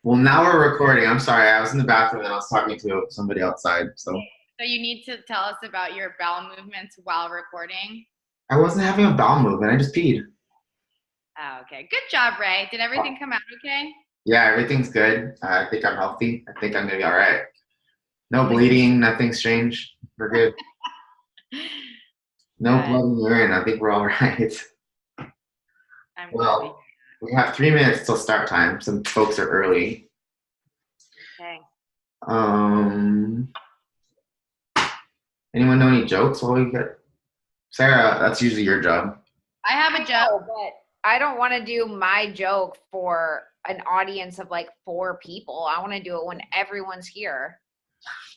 Well, now we're recording. I'm sorry. I was in the bathroom and I was talking to somebody outside. So So you need to tell us about your bowel movements while recording. I wasn't having a bowel movement. I just peed. Oh, okay. Good job, Ray. Did everything come out okay? Yeah, everything's good. I think I'm healthy. I think I'm gonna be all right. No bleeding, nothing strange. We're good. No Good. blood in urine. I think we're all right. I'm glad to hear Well, we have 3 minutes till start time. Some folks are early. that. Okay. Um, anyone know any jokes while we get Sarah? That's usually your job. I have I a joke. know, but I don't want to do my joke for an audience of like 4 people. I want to do it when everyone's here.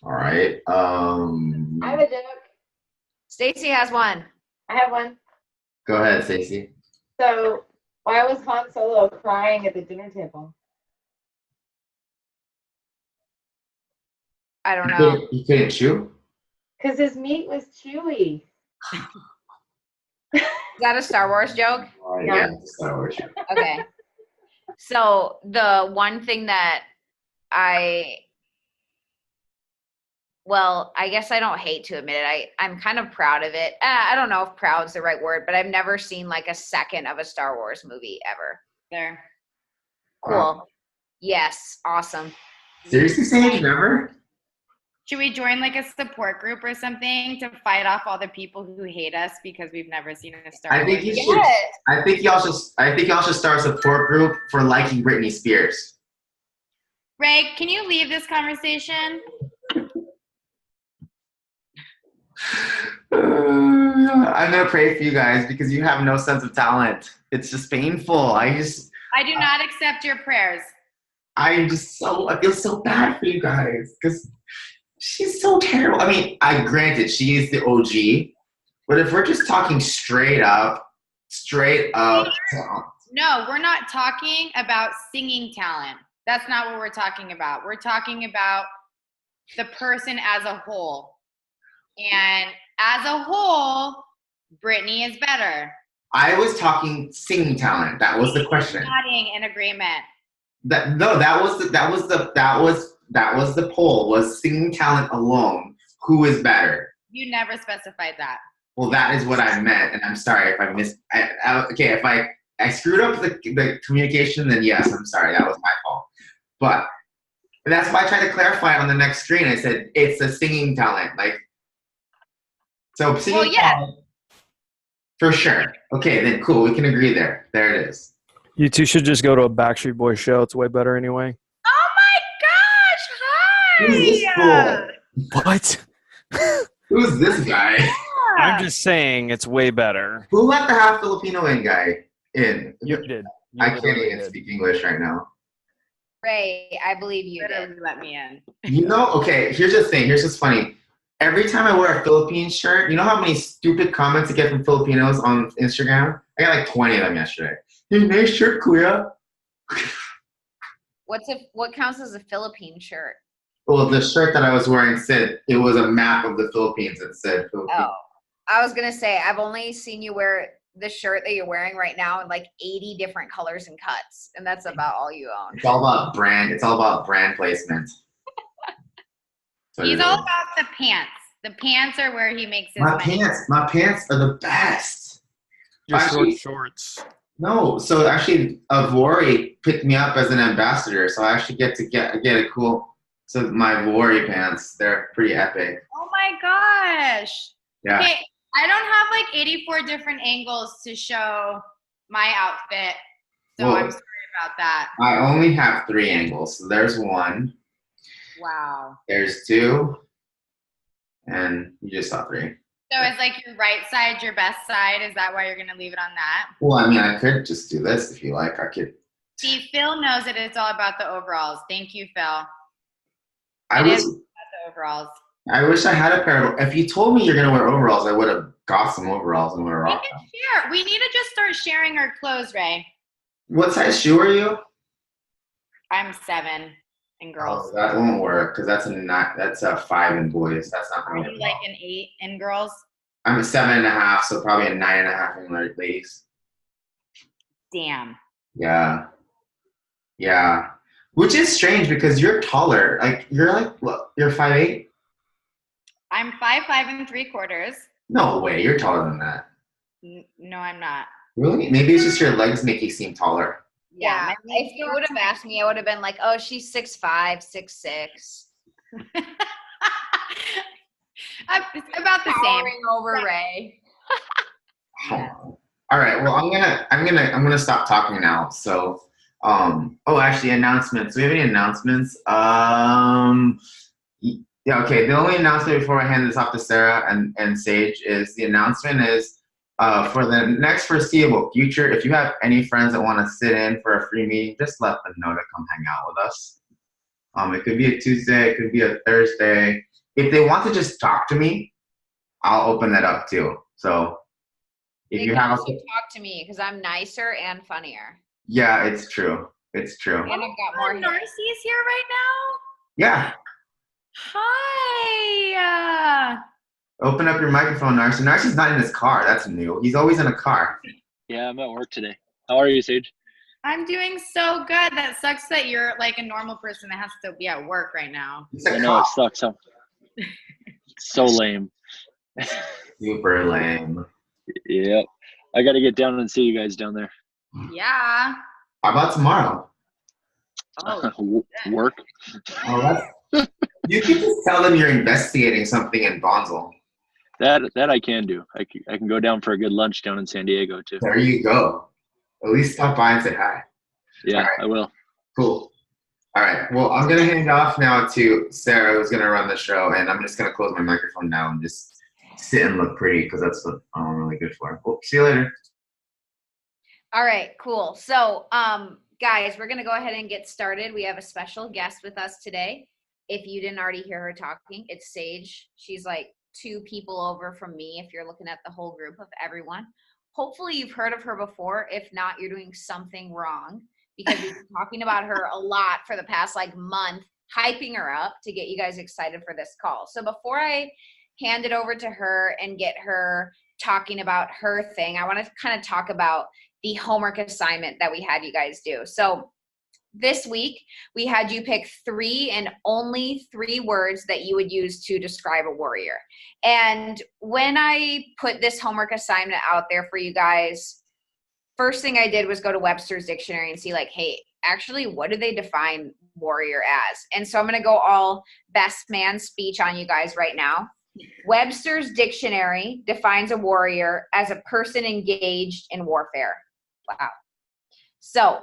All right. I have a joke. Stacy has one. I have one. Go ahead, Stacey. So, why was Han Solo crying at the dinner table? I don't know. You couldn't chew? Because his meat was chewy. Is that a Star Wars joke? Yeah, it's a Star Wars. Okay. So the one thing that I guess I don't hate to admit it. I'm kind of proud of it. I don't know if proud's the right word, but I've never seen like a second of a Star Wars movie ever. There. Cool. Wow. Yes. Awesome. Seriously, Sage? Never? Should we join like a support group or something to fight off all the people who hate us because we've never seen a Star I Wars? think you should. I think y'all should start a support group for liking Britney Spears. Ray, can you leave this conversation? I'm gonna pray for you guys because you have no sense of talent. It's just painful. I do not accept your prayers. I feel so bad for you guys because she's so terrible. I mean, granted she is the OG, but if we're just talking straight up talent. No, we're not talking about singing talent. That's not what we're talking about. We're talking about the person as a whole. And as a whole, Britney is better. I was talking singing talent. That was the question. Nodding in agreement. That was the poll. Was singing talent alone? Who is better? You never specified that. Well, that is what I meant, and I'm sorry if I missed. Okay, if I screwed up the communication, then yes, I'm sorry. That was my fault. But that's why I tried to clarify it on the next screen. I said it's a singing talent, like so. Singing talent, for sure. Okay, then cool. We can agree there. There it is. You two should just go to a Backstreet Boys show. It's way better anyway. Oh my gosh! Hi. Who's this fool? What? Who's this guy? I'm just saying it's way better. Who let the half Filipino guy in? You did. I can't even speak English right now. Ray, I believe you Literally did. let me in. You know, okay, here's the thing. Here's what's funny. Every time I wear a Philippine shirt, you know how many stupid comments I get from Filipinos on Instagram? I got like 20 of them yesterday. Hey, nice shirt, Kuya. What counts as a Philippine shirt? Well, the shirt that I was wearing said it was a map of the Philippines. It said Philippines. Oh, I was gonna say I've only seen you wear the shirt that you're wearing right now in like 80 different colors and cuts, and that's about all you own. It's all about brand. It's all about brand placement. He's all about the pants. The pants are where he makes his money. My pants are the best. Just Actually, shorts. No, so actually, Youre picked me up as an ambassador, so I actually get a cool. So my Youre pants, they're pretty epic. Oh my gosh. Yeah. Okay, I don't have like 84 different angles to show my outfit, so Well, I'm sorry about that. I only have 3 angles. So there's 1, Wow. there's 2, and you just saw 3. So is like your right side your best side? Is that why you're gonna leave it on that? Well, I mean, I could just do this if you like. I could. See, Phil knows that it's all about the overalls. Thank you, Phil. I It is was. about the overalls. I wish I had a pair of. If you told me you're gonna wear overalls, I would have got some overalls and would have We rocked can them. share. We need to just start sharing our clothes, Ray. What size shoe are you? I'm 7 in girls. Oh, that won't work because that's a 5 in boys. That's not Are gonna you work. like an 8 in girls? I'm a 7.5, so probably a 9.5 in ladies. Damn. Yeah. Which is strange because you're taller. Like you're like what? You're 5'8"? I'm 5'5 3/4". No way, you're taller than that. No, I'm not. Really? Maybe it's just your legs make you seem taller. Yeah. my If you would have asked me, I would have been like, oh, she's 6'5", 6'6". It's about the same. Towering over Ray. All right. Well, I'm gonna stop talking now. So, oh, actually, announcements. Do we have any announcements? Yeah. Okay. The only announcement before I hand this off to Sarah and Sage is the announcement is for the next foreseeable future. If you have any friends that want to sit in for a free meeting, just let them know to come hang out with us. It could be a Tuesday. It could be a Thursday. If they want to just talk to me, I'll open that up too. So. If They you can have also talk to me because I'm nicer and funnier. yeah, it's true. It's true. And I've got more hair. Narcy's here right now. Yeah. Hi. Open up your microphone, Narcy. Narcy's not in his car. That's new. He's always in a car. Yeah, I'm at work today. How are you, Sage? I'm doing so good. That sucks that you're like a normal person that has to be at work right now. He's a I know it cop. sucks. Huh? So lame. Super lame. Yep. I got to get down and see you guys down there. Yeah. How about tomorrow? Oh. Work. Oh, you can just tell them you're investigating something in Bonzel. That I can do. I can go down for a good lunch down in San Diego too. There you go. At least stop by and say hi. Yeah, All right. I will. Cool. All right. Well, I'm going to hand off now to Sarah, who's going to run the show, and I'm just going to close my microphone now and just sit and look pretty because that's what I'm really good for. Well, see you later. All right, cool. So, guys, we're going to go ahead and get started. We have a special guest with us today. If you didn't already hear her talking, it's Sage. She's like 2 people over from me if you're looking at the whole group of everyone. Hopefully you've heard of her before. If not, you're doing something wrong because we've been talking about her a lot for the past like month, hyping her up to get you guys excited for this call. So before I hand it over to her and get her talking about her thing, I want to kind of talk about the homework assignment that we had you guys do. So this week, we had you pick 3 and only 3 words that you would use to describe a warrior. And when I put this homework assignment out there for you guys, first thing I did was go to Webster's dictionary and see like, hey, actually, what do they define warrior as? And so I'm going to go all best man speech on you guys right now. Webster's dictionary defines a warrior as a person engaged in warfare. Wow. So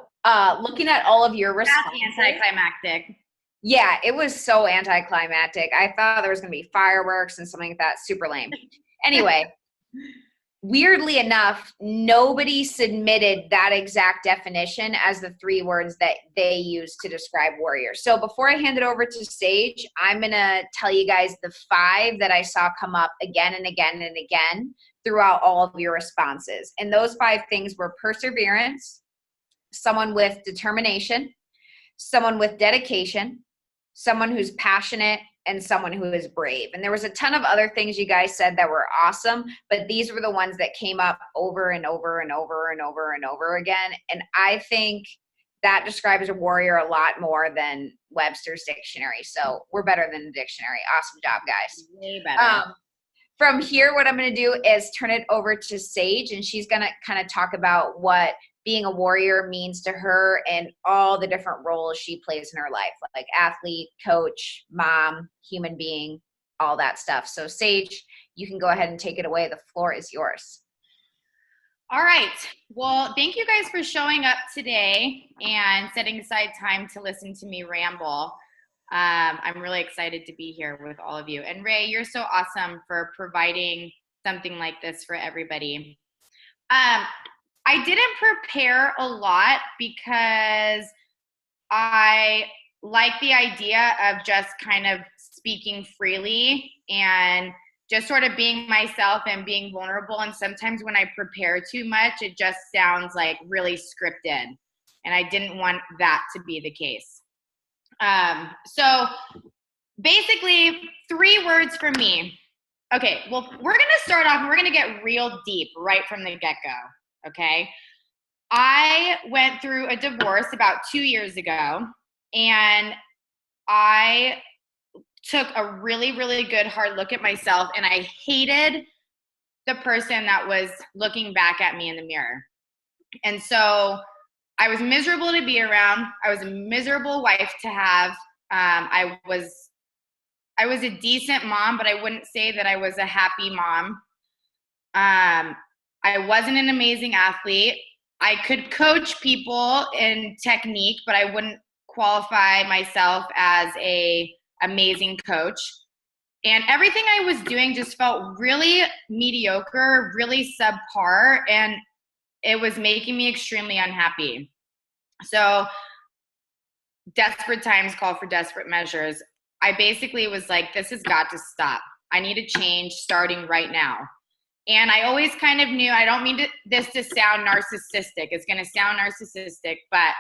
looking at all of your responses. That's anticlimactic. Yeah, it was so anticlimactic. I thought there was going to be fireworks and something like that. Super lame. Anyway, weirdly enough, nobody submitted that exact definition as the 3 words that they used to describe warrior. So before I hand it over to Sage, I'm going to tell you guys the 5 that I saw come up again and again and again throughout all of your responses. And those 5 things were perseverance, someone with determination, someone with dedication, someone who's passionate, and someone who is brave. And there was a ton of other things you guys said that were awesome, but these were the ones that came up over and over and over and over and over again. And I think that describes a warrior a lot more than Webster's dictionary. So we're better than the dictionary. Awesome job, guys. Way better. From here, what I'm going to do is turn it over to Sage, and she's going to kind of talk about what being a warrior means to her and all the different roles she plays in her life, like athlete, coach, mom, human being, all that stuff. So Sage, you can go ahead and take it away. The floor is yours. All right. Well, thank you guys for showing up today and setting aside time to listen to me ramble. I'm really excited to be here with all of you. And Ray, you're so awesome for providing something like this for everybody. I didn't prepare a lot because I like the idea of just kind of speaking freely and just sort of being myself and being vulnerable. And sometimes when I prepare too much, it just sounds like really scripted. And I didn't want that to be the case. So basically 3 words for me. Okay, well, we're going to start off and we're going to get real deep right from the get-go, okay? I went through a divorce about 2 years ago, And I took a really, really good hard look at myself, and I hated the person that was looking back at me in the mirror. And so I was miserable to be around. I was a miserable wife to have. I was a decent mom, but I wouldn't say that I was a happy mom. I wasn't an amazing athlete. I could coach people in technique, but I wouldn't qualify myself as a amazing coach. And everything I was doing just felt really mediocre, really subpar, and it was making me extremely unhappy. So desperate times call for desperate measures. I basically was like, this has got to stop. I need a change starting right now. And I always kind of knew, I don't mean this to sound narcissistic. It's going to sound narcissistic, but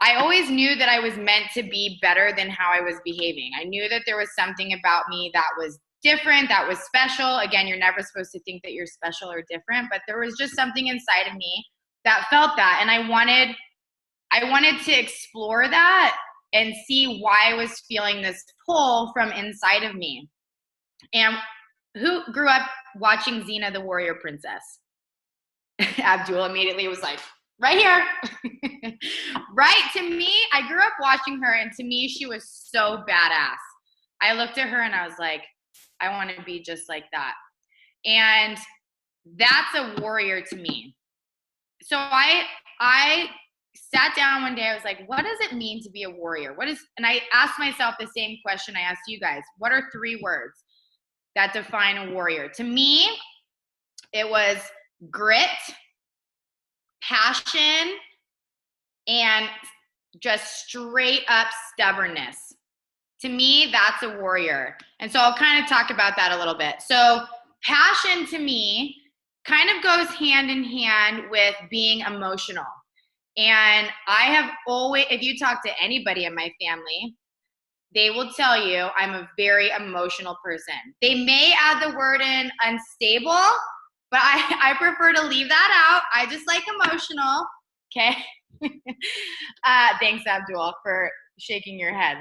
I always knew that I was meant to be better than how I was behaving. I knew that there was something about me that was different, that was special. Again, you're never supposed to think that you're special or different, but there was just something inside of me that felt that. And I wanted to explore that and see why I was feeling this pull from inside of me. And who grew up watching Xena the Warrior Princess? Abdul immediately was like, right here. Right? To me, I grew up watching her, and to me, she was so badass. I looked at her and I was like, I want to be just like that. And that's a warrior to me. So I sat down one day, I was like, what does it mean to be a warrior? And I asked myself the same question I asked you guys. What are 3 words that define a warrior? To me, it was grit, passion, and just straight up stubbornness. To me, that's a warrior. And so I'll kind of talk about that a little bit. So passion to me kind of goes hand in hand with being emotional. And I have always, if you talk to anybody in my family, they will tell you I'm a very emotional person. They may add the word in unstable, but I prefer to leave that out. I just like emotional, okay? Thanks, Abdul, for shaking your head.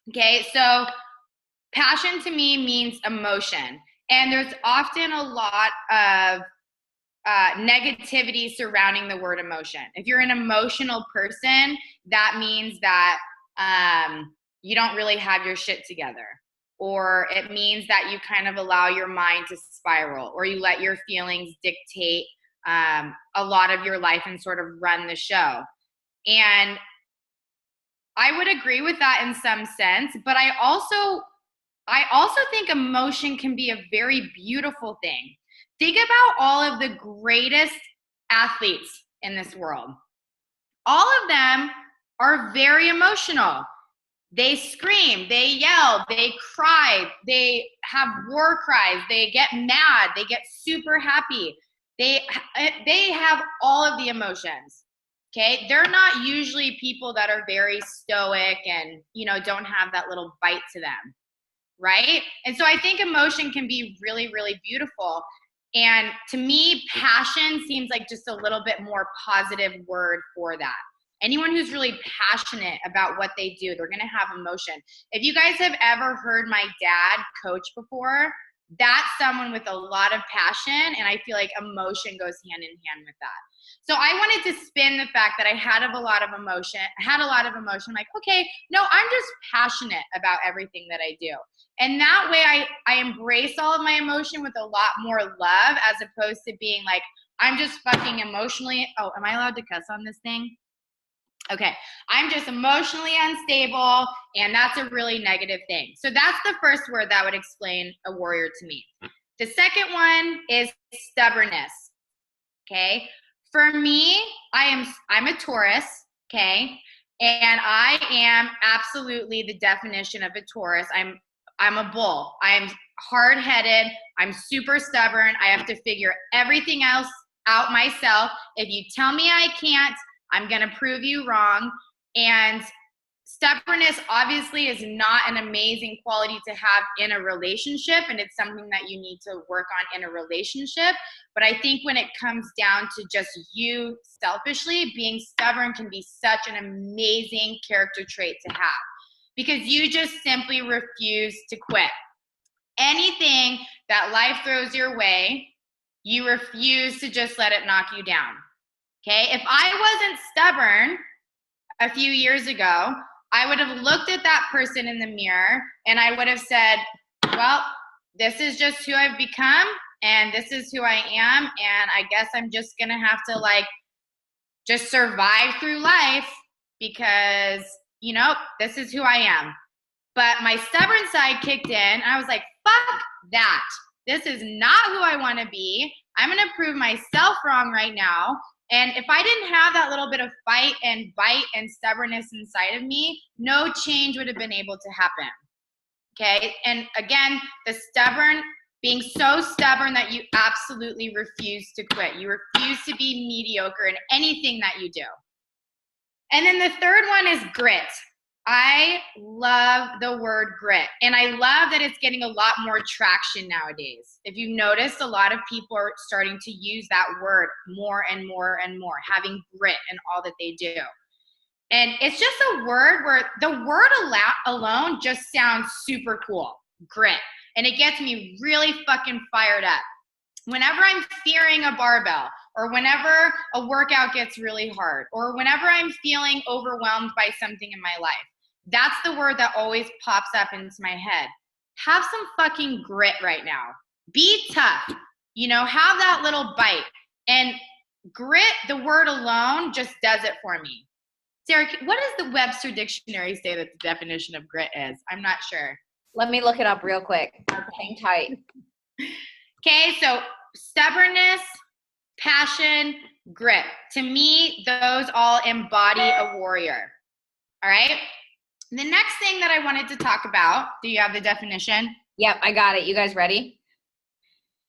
Okay, so passion to me means emotion. And there's often a lot of negativity surrounding the word emotion. If you're an emotional person, that means that you don't really have your shit together. Or it means that you kind of allow your mind to spiral, or you let your feelings dictate a lot of your life and sort of run the show. And I would agree with that in some sense, but I also think emotion can be a very beautiful thing. Think about all of the greatest athletes in this world. All of them are very emotional. They scream, they yell, they cry, they have war cries, they get mad, they get super happy. They have all of the emotions. Okay, they're not usually people that are very stoic and, don't have that little bite to them, right? And so I think emotion can be really, really beautiful. And to me, passion seems like just a little bit more positive word for that. Anyone who's really passionate about what they do, they're going to have emotion. If you guys have ever heard my dad coach before, that's someone with a lot of passion, and I feel like emotion goes hand in hand with that. So I wanted to spin the fact that I had a lot of emotion. I'm like, okay, no, I'm just passionate about everything that I do. And that way I embrace all of my emotion with a lot more love, as opposed to being like, I'm just fucking emotionally, oh, am I allowed to cuss on this thing? Okay, I'm just emotionally unstable, and that's a really negative thing. So that's the first word that would explain a warrior to me. The second one is stubbornness, okay? For me, I'm a Taurus, okay? And I am absolutely the definition of a Taurus. I'm a bull. I'm hard-headed. I'm super stubborn. I have to figure everything else out myself. If you tell me I can't, I'm going to prove you wrong. And Stubbornness obviously is not an amazing quality to have in a relationship, and it's something that you need to work on in a relationship. But I think when it comes down to just you selfishly, being stubborn can be such an amazing character trait to have, because you just simply refuse to quit. Anything that life throws your way, you refuse to just let it knock you down. Okay? If I wasn't stubborn a few years ago, I would have looked at that person in the mirror and I would have said, well, this is just who I've become and this is who I am, and I guess I'm just gonna have to like just survive through life because, you know, this is who I am. But my stubborn side kicked in and I was like, fuck that. This is not who I wanna be. I'm gonna prove myself wrong right now. And if I didn't have that little bit of fight and bite and stubbornness inside of me, no change would have been able to happen. Okay? And again, the stubborn, being so stubborn that you absolutely refuse to quit. You refuse to be mediocre in anything that you do. And then the third one is grit. I love the word grit, and I love that it's getting a lot more traction nowadays. If you've noticed, a lot of people are starting to use that word more and more and more, having grit in all that they do. And it's just a word where the word alone just sounds super cool, grit. And it gets me really fucking fired up. Whenever I'm fearing a barbell, or whenever a workout gets really hard, or whenever I'm feeling overwhelmed by something in my life, that's the word that always pops up into my head. Have some fucking grit right now. Be tough. You know, have that little bite. And grit, the word alone, just does it for me. Sarah, what does the Webster Dictionary say that the definition of grit is? I'm not sure. Let me look it up real quick. Hang tight. Okay, so stubbornness, passion, grit. To me, those all embody a warrior. All right? The next thing that I wanted to talk about, do you have the definition? Yep, I got it. You guys ready?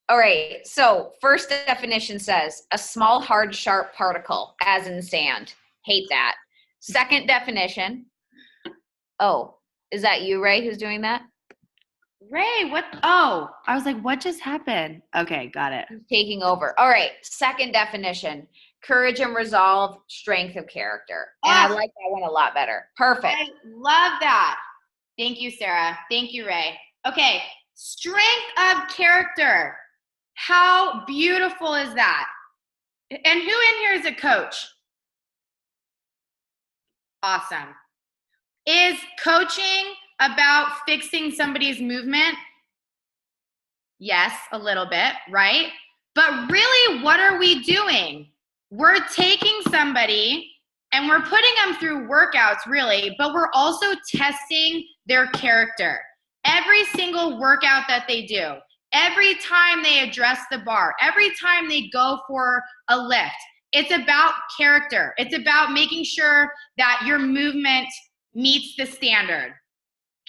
All right, so first definition says, a small, hard, sharp particle, as in sand. Hate that. Second definition, oh, is that you, Ray, who's doing that? Ray, what? Oh, I was like, what just happened? Okay, got it. Taking over. All right, second definition, courage and resolve, strength of character. And I like that one a lot better. Perfect. I love that. Thank you, Sarah. Thank you, Ray. Okay, strength of character. How beautiful is that? And who in here is a coach? Awesome. Is coaching about fixing somebody's movement? Yes, a little bit, right? But really, what are we doing? We're taking somebody and we're putting them through workouts, really, but we're also testing their character. Every single workout that they do, every time they address the bar, every time they go for a lift, it's about character. It's about making sure that your movement meets the standard.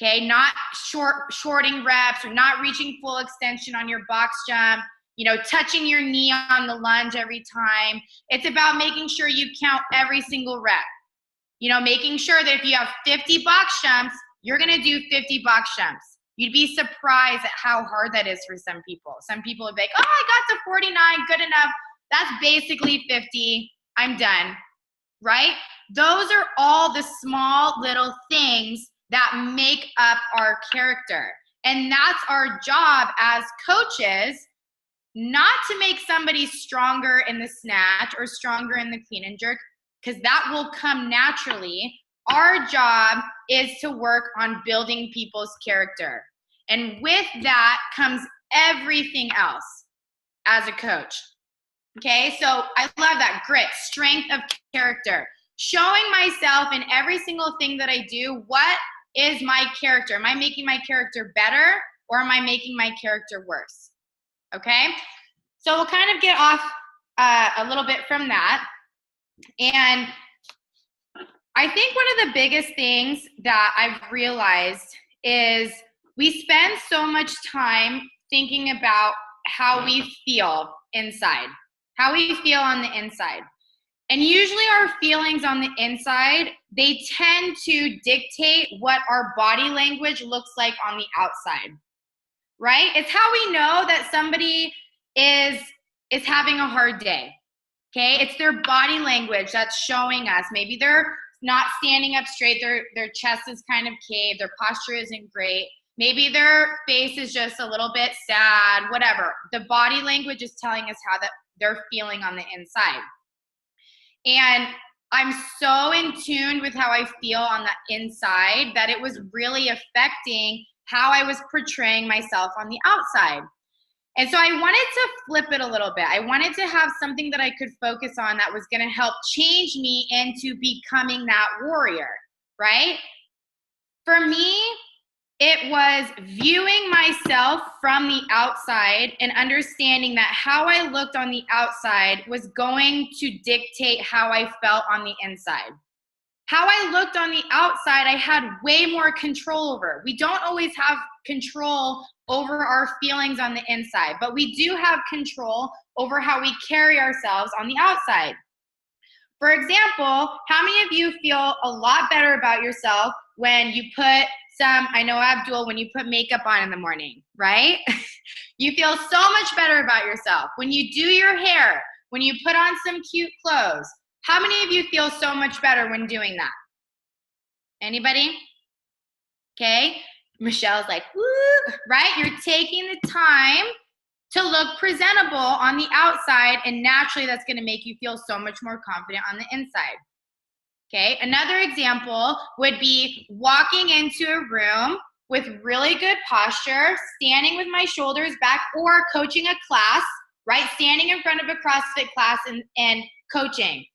Okay, not shorting reps or not reaching full extension on your box jump, you know, touching your knee on the lunge every time. It's about making sure you count every single rep. You know, making sure that if you have 50 box jumps, you're gonna do 50 box jumps. You'd be surprised at how hard that is for some people. Some people would be like, oh, I got to 49, good enough. That's basically 50, I'm done, right? Those are all the small little things that make up our character. And that's our job as coaches, not to make somebody stronger in the snatch or stronger in the clean and jerk, because that will come naturally. Our job is to work on building people's character. And with that comes everything else as a coach. Okay, so I love that. Grit, strength of character. Showing myself in every single thing that I do, what is my character? Am I making my character better or am I making my character worse? Okay, so we'll kind of get off a little bit from that. And I think one of the biggest things that I've realized is we spend so much time thinking about how we feel inside, how we feel on the inside. And usually our feelings on the inside they tend to dictate what our body language looks like on the outside, right? It's how we know that somebody is having a hard day, okay? It's their body language that's showing us. Maybe they're not standing up straight, their chest is kind of caved, their posture isn't great. Maybe their face is just a little bit sad, whatever. The body language is telling us how that they're feeling on the inside. And I'm so in tune with how I feel on the inside that it was really affecting how I was portraying myself on the outside. And so I wanted to flip it a little bit. I wanted to have something that I could focus on that was going to help change me into becoming that warrior, right? For me, it was viewing myself from the outside and understanding that how I looked on the outside was going to dictate how I felt on the inside. How I looked on the outside, I had way more control over. We don't always have control over our feelings on the inside, but we do have control over how we carry ourselves on the outside. For example, how many of you feel a lot better about yourself when you put I know Abdul, when you put makeup on in the morning, right? You feel so much better about yourself. When you do your hair, when you put on some cute clothes, how many of you feel so much better when doing that? Anybody? Okay. Michelle's like, woo, right? You're taking the time to look presentable on the outside, and naturally that's going to make you feel so much more confident on the inside. Okay, another example would be walking into a room with really good posture, standing with my shoulders back, or coaching a class, right? Standing in front of a CrossFit class and coaching.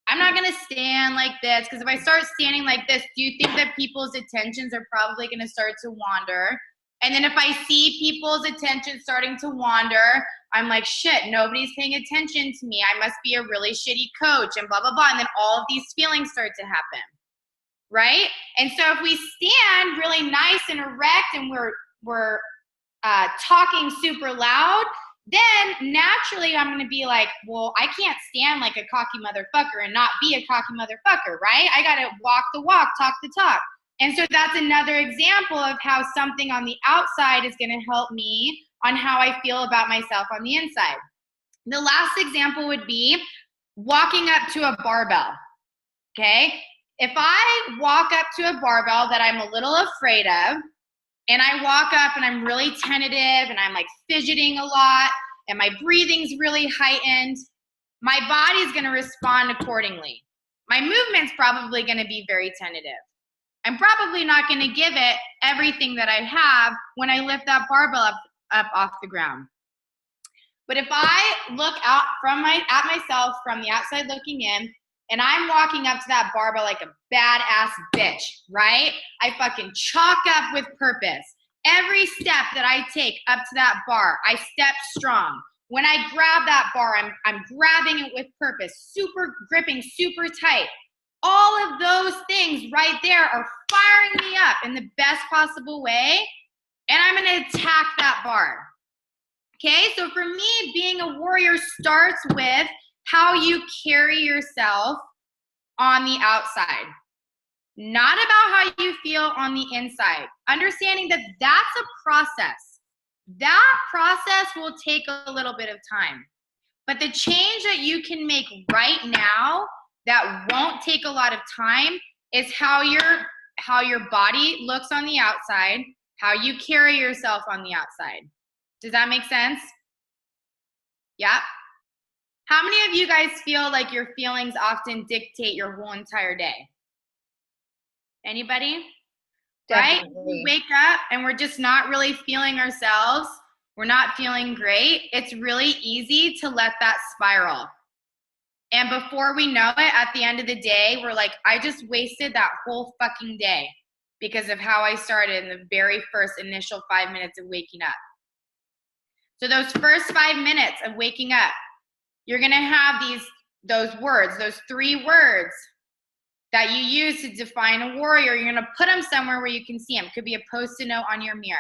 I'm not gonna stand like this, because if I start standing like this, do you think that people's attentions are probably gonna start to wander? And then if I see people's attention starting to wander, I'm like, shit, nobody's paying attention to me. I must be a really shitty coach and blah, blah, blah. And then all of these feelings start to happen, right? And so if we stand really nice and erect and we're talking super loud, then naturally I'm going to be like, well, I can't stand like a cocky motherfucker and not be a cocky motherfucker, right? I got to walk the walk, talk the talk. And so that's another example of how something on the outside is going to help me on how I feel about myself on the inside. The last example would be walking up to a barbell, okay? If I walk up to a barbell that I'm a little afraid of, and I walk up and I'm really tentative and I'm like fidgeting a lot and my breathing's really heightened, my body's going to respond accordingly. My movement's probably going to be very tentative. I'm probably not going to give it everything that I have when I lift that barbell up off the ground. But if I look out at myself from the outside looking in, and I'm walking up to that barbell like a badass bitch, right? I fucking chalk up with purpose. Every step that I take up to that bar, I step strong. When I grab that bar, I'm grabbing it with purpose, super gripping, super tight. All of those things right there are firing me up in the best possible way, and I'm going to attack that bar. Okay, so for me, being a warrior starts with how you carry yourself on the outside, not about how you feel on the inside. Understanding that that's a process. That process will take a little bit of time. But the change that you can make right now that won't take a lot of time is how your body looks on the outside, how you carry yourself on the outside. Does that make sense? Yeah. How many of you guys feel like your feelings often dictate your whole entire day? Anybody? Definitely. Right? We wake up and we're just not really feeling ourselves. We're not feeling great. It's really easy to let that spiral. And before we know it, at the end of the day, we're like, I just wasted that whole fucking day because of how I started in the very first initial 5 minutes of waking up. So those first 5 minutes of waking up, you're going to have those words, those 3 words that you use to define a warrior. You're going to put them somewhere where you can see them. It could be a Post-it note on your mirror.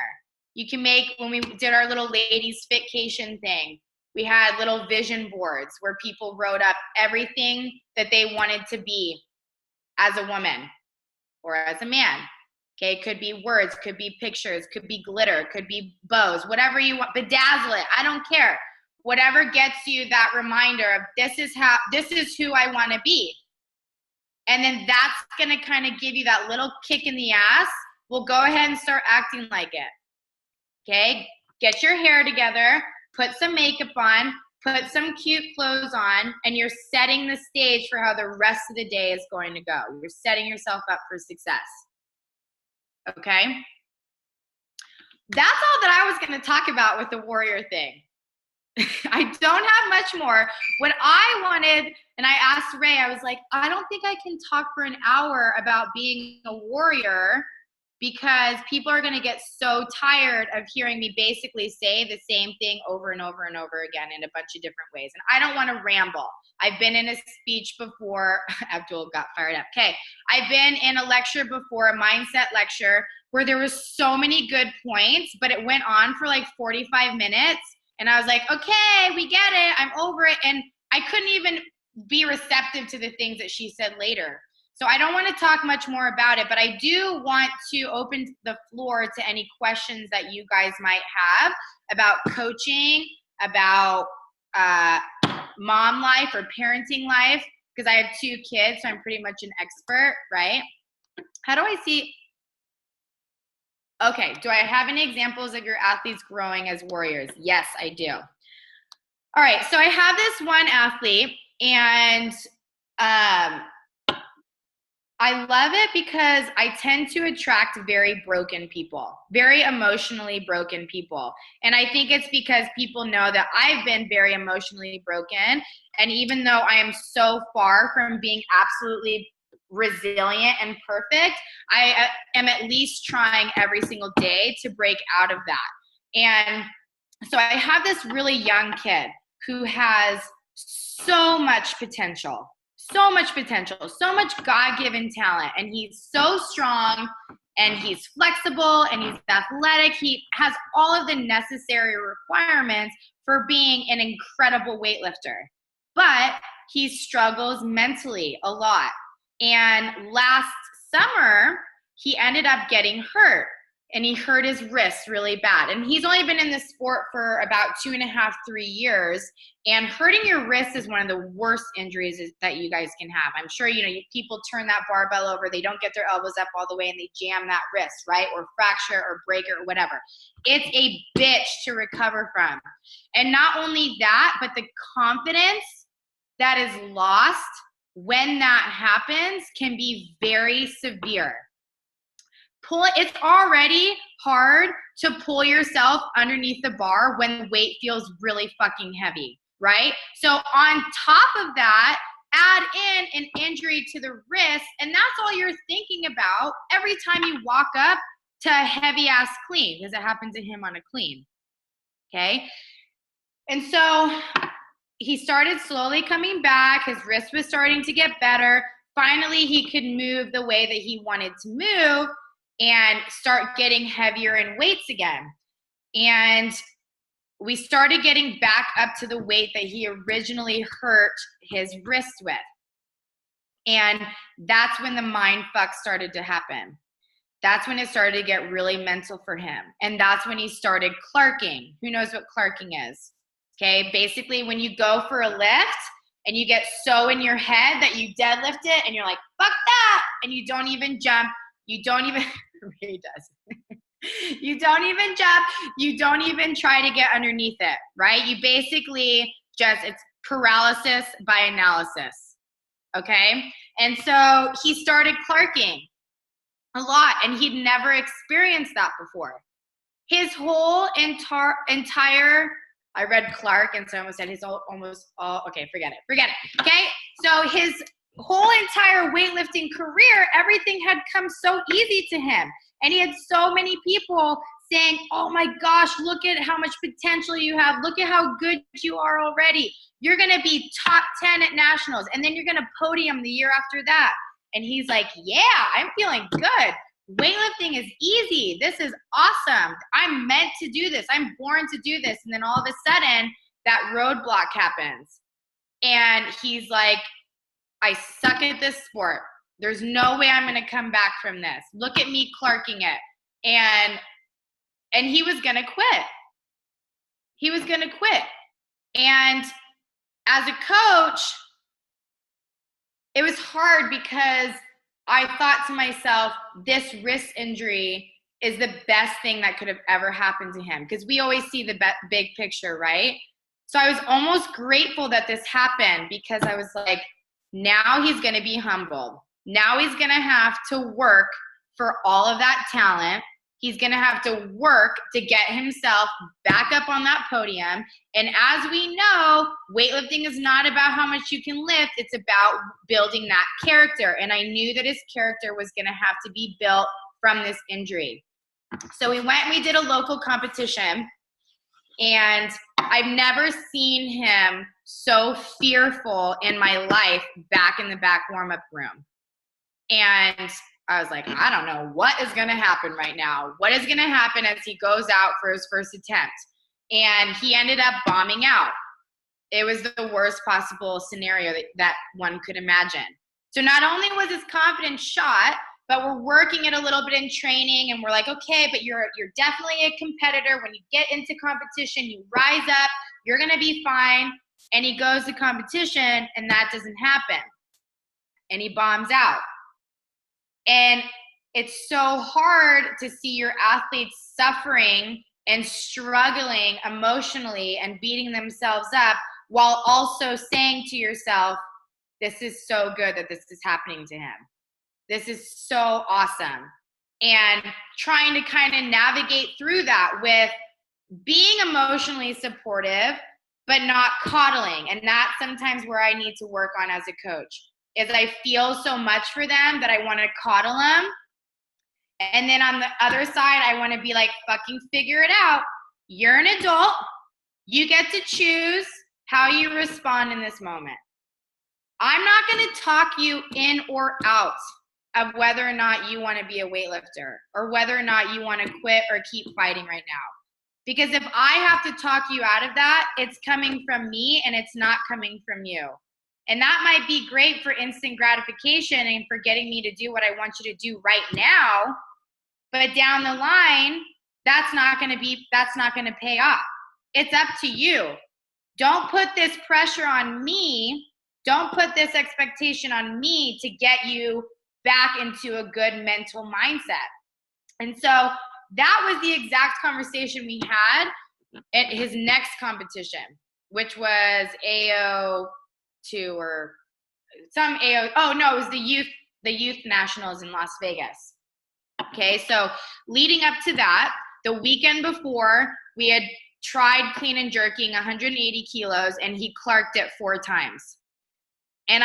You can make, when we did our little ladies fitcation thing, we had little vision boards where people wrote up everything that they wanted to be as a woman or as a man. Okay, it could be words, could be pictures, could be glitter, could be bows, whatever you want, bedazzle it, I don't care. Whatever gets you that reminder of this is who I want to be. And then that's going to kind of give you that little kick in the ass. Well, go ahead and start acting like it. Okay, get your hair together, put some makeup on, put some cute clothes on, and you're setting the stage for how the rest of the day is going to go. You're setting yourself up for success. Okay? That's all that I was going to talk about with the warrior thing. I don't have much more. What I wanted, and I asked Ray, I was like, I don't think I can talk for an hour about being a warrior because people are going to get so tired of hearing me basically say the same thing over and over and over again in a bunch of different ways. And I don't want to ramble. I've been in a speech before. Abdul got fired up. Okay. I've been in a lecture before, a mindset lecture, where there was so many good points, but it went on for like 45 minutes. And I was like, okay, we get it. I'm over it. And I couldn't even be receptive to the things that she said later. So I don't want to talk much more about it, but I do want to open the floor to any questions that you guys might have about coaching, about mom life or parenting life, because I have 2 kids, so I'm pretty much an expert, right? How do I see? Okay, do I have any examples of your athletes growing as warriors? Yes, I do. All right, so I have this one athlete, and I love it because I tend to attract very broken people, very emotionally broken people. And I think it's because people know that I've been very emotionally broken. And even though I am so far from being absolutely resilient and perfect, I am at least trying every single day to break out of that. And so I have this really young kid who has so much potential, so much God-given talent. And he's so strong and he's flexible and he's athletic. He has all of the necessary requirements for being an incredible weightlifter. But he struggles mentally a lot. And last summer, he ended up getting hurt. And he hurt his wrist really bad. And he's only been in this sport for about 2.5, 3 years. And hurting your wrist is one of the worst injuries that you guys can have. I'm sure, people turn that barbell over, they don't get their elbows up all the way, and they jam that wrist, right? Or fracture or break it or whatever. It's a bitch to recover from. And not only that, but the confidence that is lost when that happens can be very severe. It's already hard to pull yourself underneath the bar when the weight feels really fucking heavy, right? So on top of that, add in an injury to the wrist, and that's all you're thinking about every time you walk up to a heavy ass clean, because it happened to him on a clean, okay? And so he started slowly coming back. His wrist was starting to get better. Finally, he could move the way that he wanted to move and start getting heavier in weights again. And we started getting back up to the weight that he originally hurt his wrist with. And that's when the mind fuck started to happen. That's when it started to get really mental for him. And that's when he started clerking. Who knows what clerking is? Okay, basically when you go for a lift and you get so in your head that you deadlift it and you're like, fuck that, and you don't even jump, you don't even, really does. You don't even jump, you don't even try to get underneath it, right? You basically it's paralysis by analysis, okay? And so he started clerking a lot, and he'd never experienced that before. His whole entire I read Clark, and so I almost said his okay, forget it, okay? So his whole entire weightlifting career, everything had come so easy to him. And he had so many people saying, oh my gosh, look at how much potential you have. Look at how good you are already. You're going to be top 10 at nationals, and then you're going to podium the year after that. And he's like, yeah, I'm feeling good. Weightlifting is easy. This is awesome. I'm meant to do this. I'm born to do this. And then all of a sudden, that roadblock happens. And he's like, I suck at this sport. There's no way I'm going to come back from this. Look at me clerking it. And he was going to quit. He was going to quit. And as a coach, it was hard because I thought to myself, this wrist injury is the best thing that could have ever happened to him, because we always see the big picture, right? So I was almost grateful that this happened, because I was like, now he's going to be humbled. Now he's going to have to work for all of that talent. He's going to have to work to get himself back up on that podium. And as we know, weightlifting is not about how much you can lift. It's about building that character. And I knew that his character was going to have to be built from this injury. So we went and we did a local competition. And I've never seen him so fearful in my life back in the back warm-up room. And I was like, I don't know what is going to happen right now. What is going to happen as he goes out for his first attempt? And he ended up bombing out. It was the worst possible scenario that one could imagine. So not only was his confidence shot, but we're working it a little bit in training, and we're like, okay, but you're definitely a competitor. When you get into competition, you rise up, you're going to be fine. And he goes to competition, and that doesn't happen. And he bombs out. And it's so hard to see your athletes suffering and struggling emotionally and beating themselves up, while also saying to yourself, this is so good that this is happening to him. This is so awesome. And trying to kind of navigate through that with being emotionally supportive, but not coddling. And that's sometimes where I need to work on as a coach, is I feel so much for them that I want to coddle them. And then on the other side, I want to be like, fucking figure it out. You're an adult. You get to choose how you respond in this moment. I'm not going to talk you in or out of whether or not you want to be a weightlifter, or whether or not you want to quit or keep fighting right now. Because if I have to talk you out of that, it's coming from me and it's not coming from you. And that might be great for instant gratification and for getting me to do what I want you to do right now. But down the line, that's not going to pay off. It's up to you. Don't put this pressure on me. Don't put this expectation on me to get you back into a good mental mindset. And so that was the exact conversation we had at his next competition, which was AO2 or some AO. Oh no, it was the youth nationals in Las Vegas. Okay, so leading up to that, the weekend before, we had tried clean and jerking 180 kilos, and he clerked it 4 times. And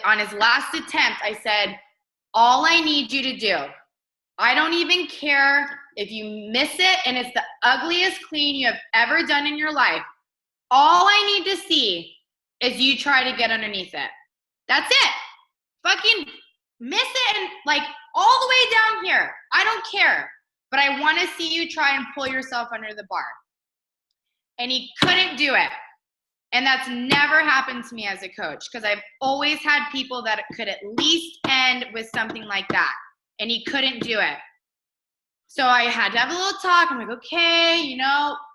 on his last attempt, I said, all I need you to do, I don't even care if you miss it and it's the ugliest clean you have ever done in your life. All I need to see is you try to get underneath it. That's it. Fucking miss it and like all the way down here. I don't care. But I want to see you try and pull yourself under the bar. And he couldn't do it. And that's never happened to me as a coach, because I've always had people that could at least end with something like that. And he couldn't do it. So I had to have a little talk. I'm like, okay,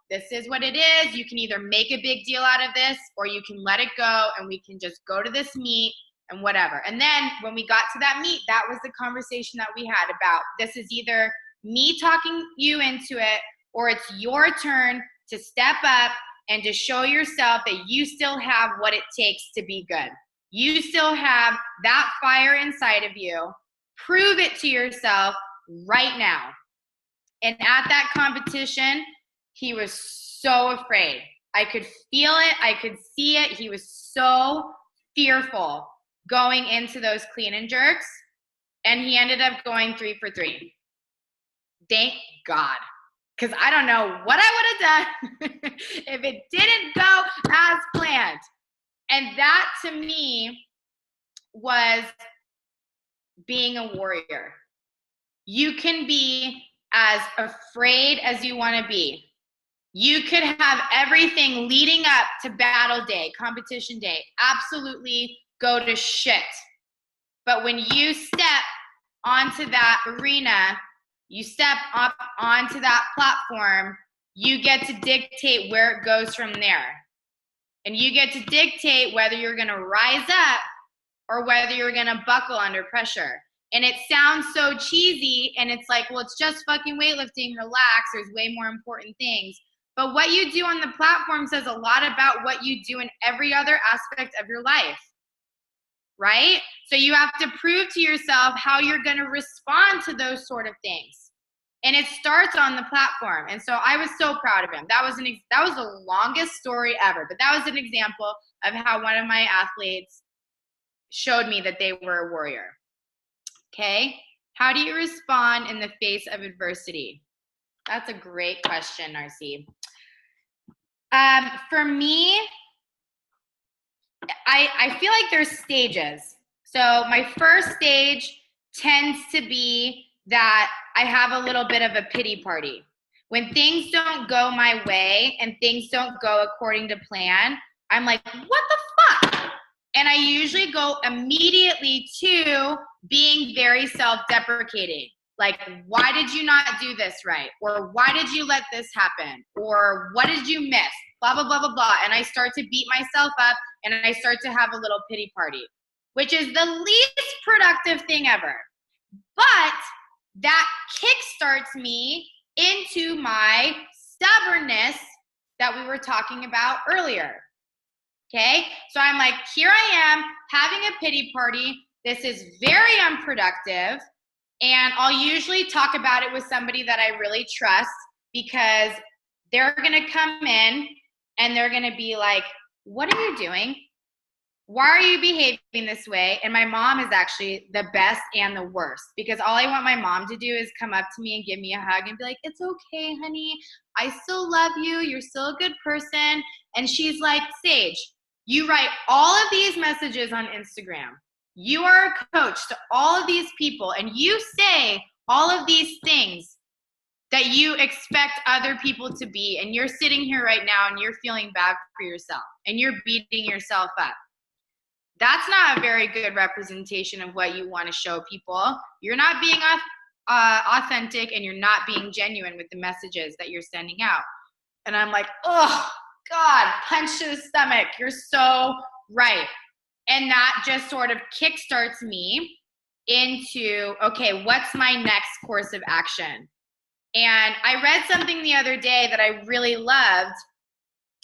this is what it is. You can either make a big deal out of this, or you can let it go and we can just go to this meet and whatever. And then when we got to that meet, that was the conversation that we had about, this is either me talking you into it, or it's your turn to step up and to show yourself that you still have what it takes to be good. You still have that fire inside of you. Prove it to yourself right now. And at that competition, he was so afraid. I could feel it. I could see it. He was so fearful going into those clean and jerks. And he ended up going 3 for 3. Thank God. Because I don't know what I would have done if it didn't go as planned. And that to me was being a warrior. You can be as afraid as you want to be. You could have everything leading up to battle day, competition day, absolutely go to shit. But when you step onto that arena, you step up onto that platform, you get to dictate where it goes from there. And you get to dictate whether you're going to rise up or whether you're going to buckle under pressure. And it sounds so cheesy, and it's like, well, it's just fucking weightlifting, relax, there's way more important things. But what you do on the platform says a lot about what you do in every other aspect of your life, right? So you have to prove to yourself how you're going to respond to those sort of things. And it starts on the platform. And so I was so proud of him. That was the longest story ever, but that was an example of how one of my athletes showed me that they were a warrior. Okay, how do you respond in the face of adversity? That's a great question, Narcy. For me, I feel like there's stages. So my first stage tends to be that I have a little bit of a pity party. When things don't go my way and things don't go according to plan, I'm like, what the fuck? And I usually go immediately to being very self-deprecating. Like, why did you not do this right? Or why did you let this happen? Or what did you miss? Blah, blah, blah, blah, blah. And I start to beat myself up, and I start to have a little pity party, which is the least productive thing ever. But that kickstarts me into my stubbornness that we were talking about earlier. Okay, so I'm like, here I am having a pity party. This is very unproductive. And I'll usually talk about it with somebody that I really trust, because they're going to come in and they're going to be like, what are you doing? Why are you behaving this way? And my mom is actually the best and the worst, because all I want my mom to do is come up to me and give me a hug and be like, it's okay, honey. I still love you. You're still a good person. And she's like, Sage, you write all of these messages on Instagram. You are a coach to all of these people, and you say all of these things that you expect other people to be, and you're sitting here right now and you're feeling bad for yourself and you're beating yourself up. That's not a very good representation of what you want to show people. You're not being authentic, and you're not being genuine with the messages that you're sending out. And I'm like, oh, God, punch to the stomach. You're so right. And that just sort of kickstarts me into, okay, what's my next course of action? And I read something the other day that I really loved,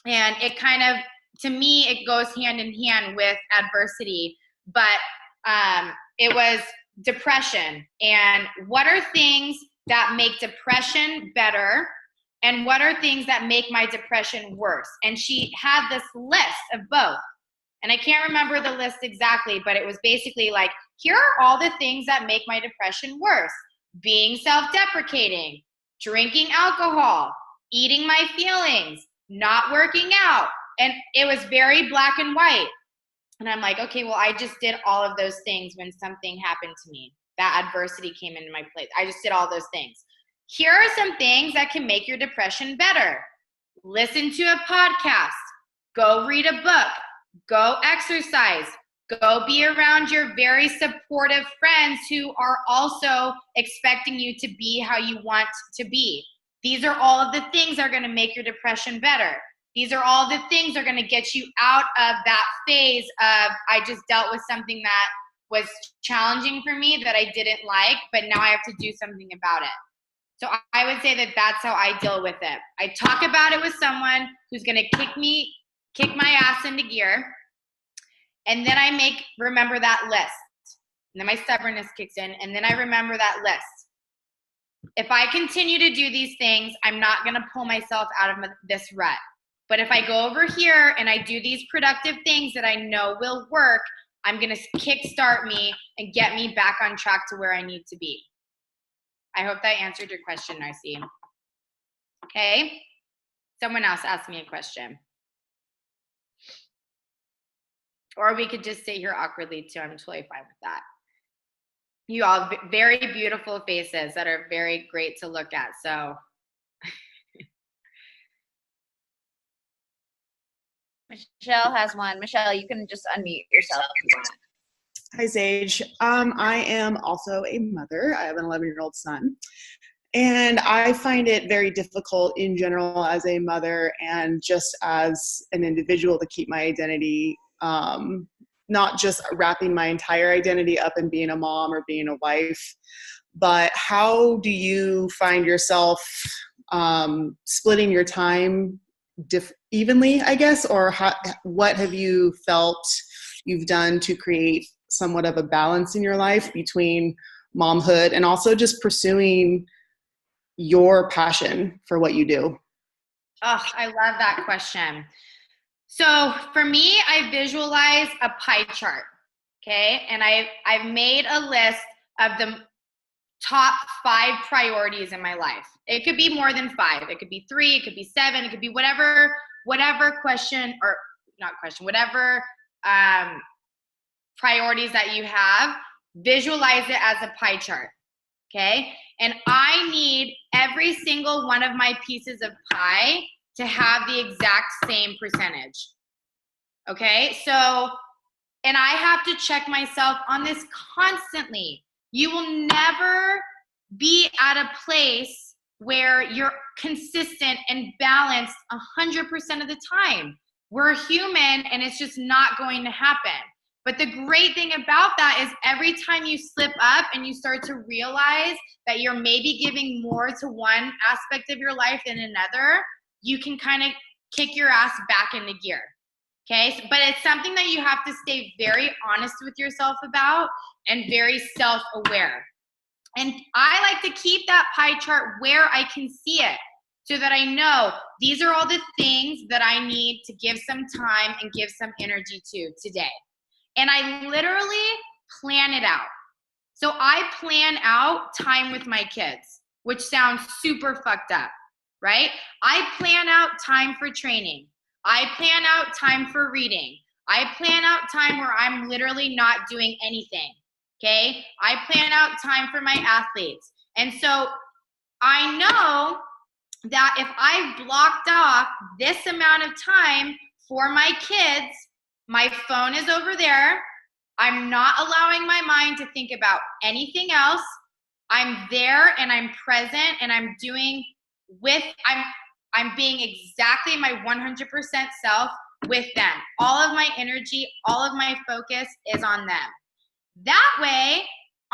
and it kind of, to me, it goes hand in hand with adversity, but it was depression. And what are things that make depression better? And what are things that make my depression worse? And she had this list of both. And I can't remember the list exactly, but it was basically like, here are all the things that make my depression worse. Being self-deprecating, drinking alcohol, eating my feelings, not working out. And it was very black and white. And I'm like, okay, well, I just did all of those things when something happened to me. That adversity came into my place. I just did all those things. Here are some things that can make your depression better. Listen to a podcast. Go read a book. Go exercise. Go be around your very supportive friends who are also expecting you to be how you want to be. These are all of the things that are going to make your depression better. These are all the things that are going to get you out of that phase of, I just dealt with something that was challenging for me that I didn't like, but now I have to do something about it. So I would say that that's how I deal with it. I talk about it with someone who's going to kick my ass into gear. And then I remember that list. And then my stubbornness kicks in. And then I remember that list. If I continue to do these things, I'm not going to pull myself out of this rut. But if I go over here and I do these productive things that I know will work, I'm going to kickstart me and get me back on track to where I need to be. I hope that answered your question, Narcy. Okay. Someone else asked me a question. Or we could just sit here awkwardly too. I'm totally fine with that. You all have very beautiful faces that are very great to look at. So Michelle has one. Michelle, you can just unmute yourself if you want. Hi, Sage. I am also a mother. I have an 11-year-old son. And I find it very difficult in general as a mother and just as an individual to keep my identity, not just wrapping my entire identity up in being a mom or being a wife, but how do you find yourself splitting your time evenly, I guess, or what have you felt you've done to create somewhat of a balance in your life between momhood and also just pursuing your passion for what you do? Oh, I love that question. So for me, I visualize a pie chart, okay? And I've made a list of the top 5 priorities in my life. It could be more than 5. It could be 3, it could be 7, it could be whatever question, or not question, whatever priorities that you have, visualize it as a pie chart, okay? And I need every single one of my pieces of pie to have the exact same percentage, okay? So, and I have to check myself on this constantly. You will never be at a place where you're consistent and balanced 100% of the time. We're human and it's just not going to happen. But the great thing about that is every time you slip up and you start to realize that you're maybe giving more to one aspect of your life than another, you can kind of kick your ass back into gear. Okay, but it's something that you have to stay very honest with yourself about and very self-aware. And I like to keep that pie chart where I can see it so that I know these are all the things that I need to give some time and give some energy to today. And I literally plan it out. So I plan out time with my kids, which sounds super fucked up, right? I plan out time for training. I plan out time for reading. I plan out time where I'm literally not doing anything, okay? I plan out time for my athletes. And so I know that if I've blocked off this amount of time for my kids, my phone is over there. I'm not allowing my mind to think about anything else. I'm there and I'm present and I'm doing I'm being exactly my 100% self with them. All of my energy, all of my focus is on them. That way,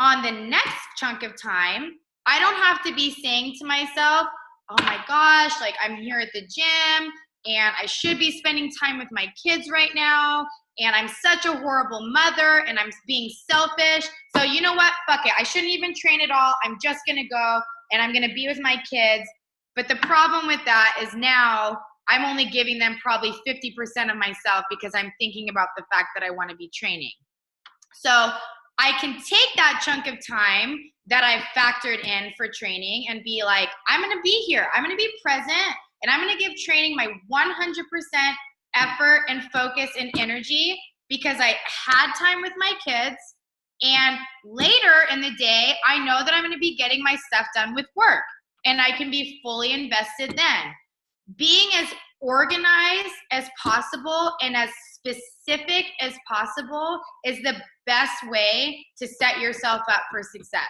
on the next chunk of time, I don't have to be saying to myself, oh my gosh, like I'm here at the gym and I should be spending time with my kids right now. And I'm such a horrible mother and I'm being selfish. So you know what? Fuck it. I shouldn't even train at all. I'm just going to go and I'm going to be with my kids. But the problem with that is now I'm only giving them probably 50% of myself because I'm thinking about the fact that I want to be training. So I can take that chunk of time that I've factored in for training and be like, I'm going to be here. I'm going to be present and I'm going to give training my 100% effort and focus and energy because I had time with my kids. And later in the day, I know that I'm going to be getting my stuff done with work and I can be fully invested then. Being as organized as possible and as specific as possible is the best way to set yourself up for success.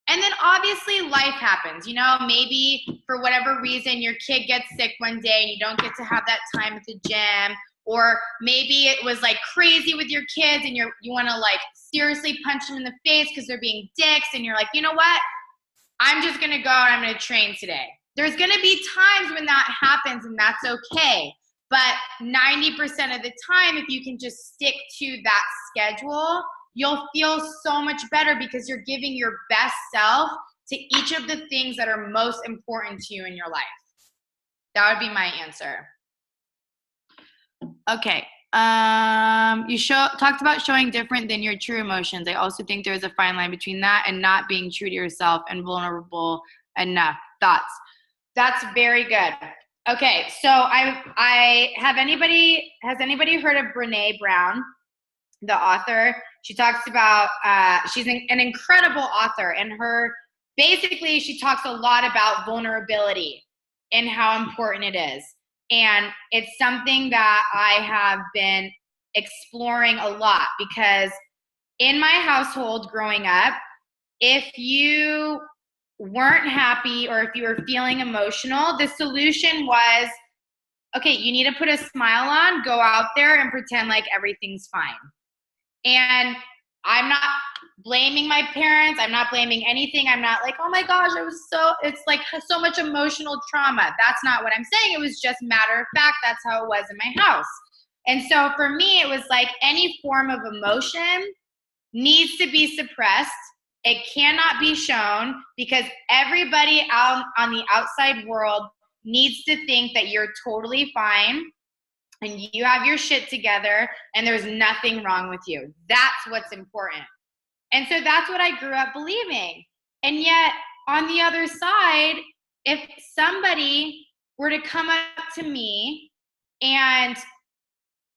And then obviously life happens, you know, maybe for whatever reason your kid gets sick one day and you don't get to have that time at the gym, or maybe it was like crazy with your kids and you want to like seriously punch them in the face because they're being dicks and you're like, you know what, I'm just going to go and I'm going to train today. There's going to be times when that happens and that's okay. But 90% of the time, if you can just stick to that schedule, you'll feel so much better because you're giving your best self to each of the things that are most important to you in your life. That would be my answer. Okay. You talked about showing different than your true emotions. I also think there's a fine line between that and not being true to yourself and vulnerable enough. Thoughts? That's very good. Okay, so has anybody heard of Brené Brown, the author? She talks about, she's an incredible author, and basically she talks a lot about vulnerability and how important it is. And it's something that I have been exploring a lot because in my household growing up, if you weren't happy or if you were feeling emotional, the solution was, okay, you need to put a smile on, go out there and pretend like everything's fine. And I'm not blaming my parents. I'm not blaming anything. I'm not like, oh my gosh, it's like so much emotional trauma. That's not what I'm saying. It was just matter of fact. That's how it was in my house. And so for me, it was like any form of emotion needs to be suppressed. It cannot be shown because everybody out on the outside world needs to think that you're totally fine and you have your shit together and there's nothing wrong with you. That's what's important. And so that's what I grew up believing. And yet on the other side, if somebody were to come up to me and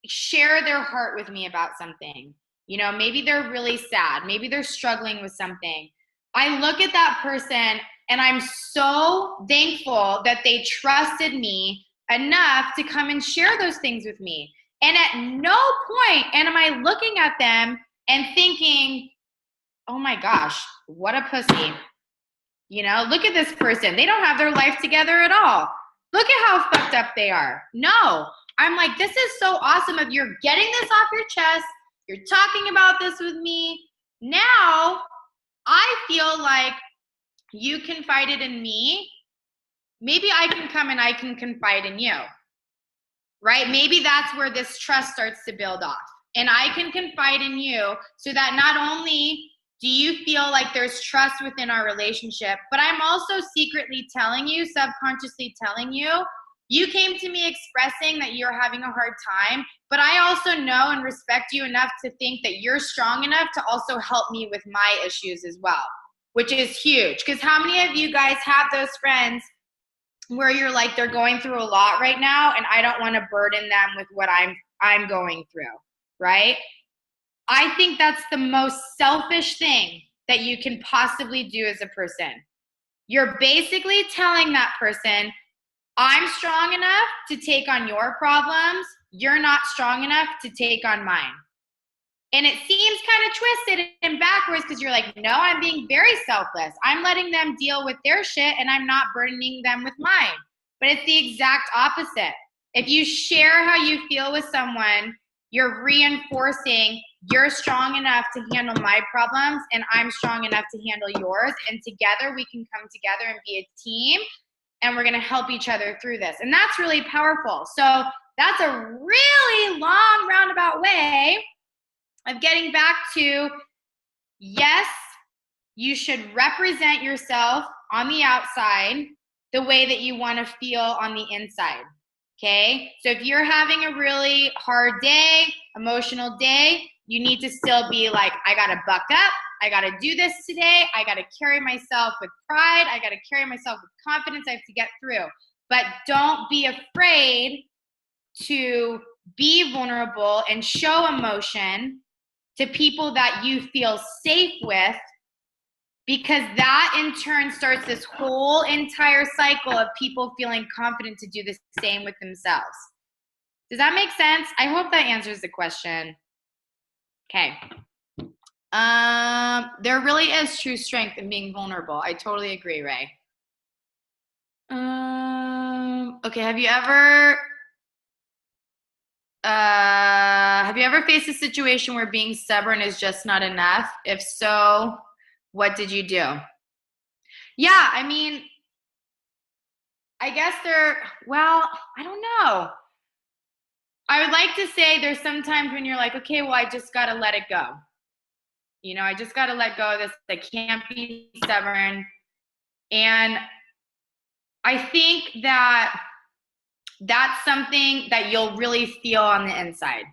share their heart with me about something, you know, maybe they're really sad, maybe they're struggling with something, I look at that person and I'm so thankful that they trusted me enough to come and share those things with me. And at no point am I looking at them and thinking, oh my gosh, what a pussy. You know, look at this person. They don't have their life together at all. Look at how fucked up they are. No, I'm like, this is so awesome if you're getting this off your chest. You're talking about this with me. Now I feel like you confided in me. Maybe I can come and I can confide in you, right? Maybe that's where this trust starts to build off. And I can confide in you so that not only do you feel like there's trust within our relationship, but I'm also secretly telling you, subconsciously telling you, you came to me expressing that you're having a hard time, but I also know and respect you enough to think that you're strong enough to also help me with my issues as well, which is huge. Because how many of you guys have those friends where you're like, they're going through a lot right now and I don't want to burden them with what I'm going through, right? I think that's the most selfish thing that you can possibly do as a person. You're basically telling that person, I'm strong enough to take on your problems. You're not strong enough to take on mine. And it seems kind of twisted and backwards because you're like, no, I'm being very selfless. I'm letting them deal with their shit and I'm not burdening them with mine. But it's the exact opposite. If you share how you feel with someone, you're reinforcing you're strong enough to handle my problems and I'm strong enough to handle yours. And together we can come together and be a team and we're going to help each other through this. And that's really powerful. So that's a really long roundabout way of getting back to, yes, you should represent yourself on the outside the way that you want to feel on the inside. Okay? So if you're having a really hard day, emotional day, you need to still be like, I got to buck up. I got to do this today. I got to carry myself with pride. I got to carry myself with confidence. I have to get through. But don't be afraid to be vulnerable and show emotion to people that you feel safe with, because that in turn starts this whole entire cycle of people feeling confident to do the same with themselves. Does that make sense? I hope that answers the question. Okay. There really is true strength in being vulnerable. I totally agree, Ray. Okay, have you ever faced a situation where being stubborn is just not enough? If so, what did you do? Yeah, I mean, I guess well, I don't know. I would like to say there's sometimes when you're like, okay, well, I just got to let it go. You know, I just got to let go of this. I can't be stubborn. And I think that that's something that you'll really feel on the inside.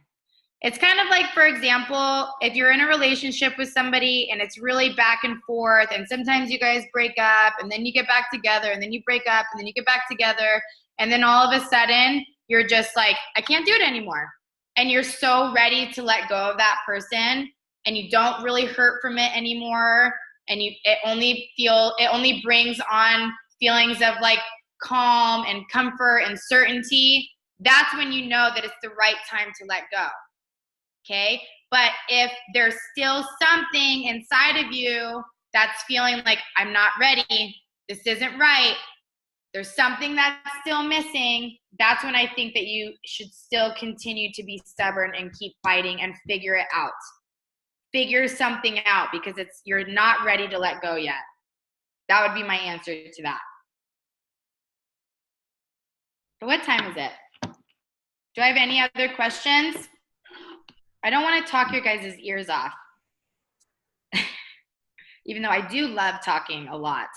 It's kind of like, for example, if you're in a relationship with somebody and it's really back and forth, and sometimes you guys break up and then you get back together and then you break up and then you get back together, and then all of a sudden you're just like, I can't do it anymore. And you're so ready to let go of that person and you don't really hurt from it anymore. And it only brings on feelings of like calm and comfort and certainty. That's when you know that it's the right time to let go. okay? But if there's still something inside of you that's feeling like, I'm not ready, this isn't right, there's something that's still missing, that's when I think that you should still continue to be stubborn and keep fighting and figure it out. Figure something out, because you're not ready to let go yet. That would be my answer to that. But what time is it? Do I have any other questions? I don't want to talk your guys' ears off. Even though I do love talking a lot.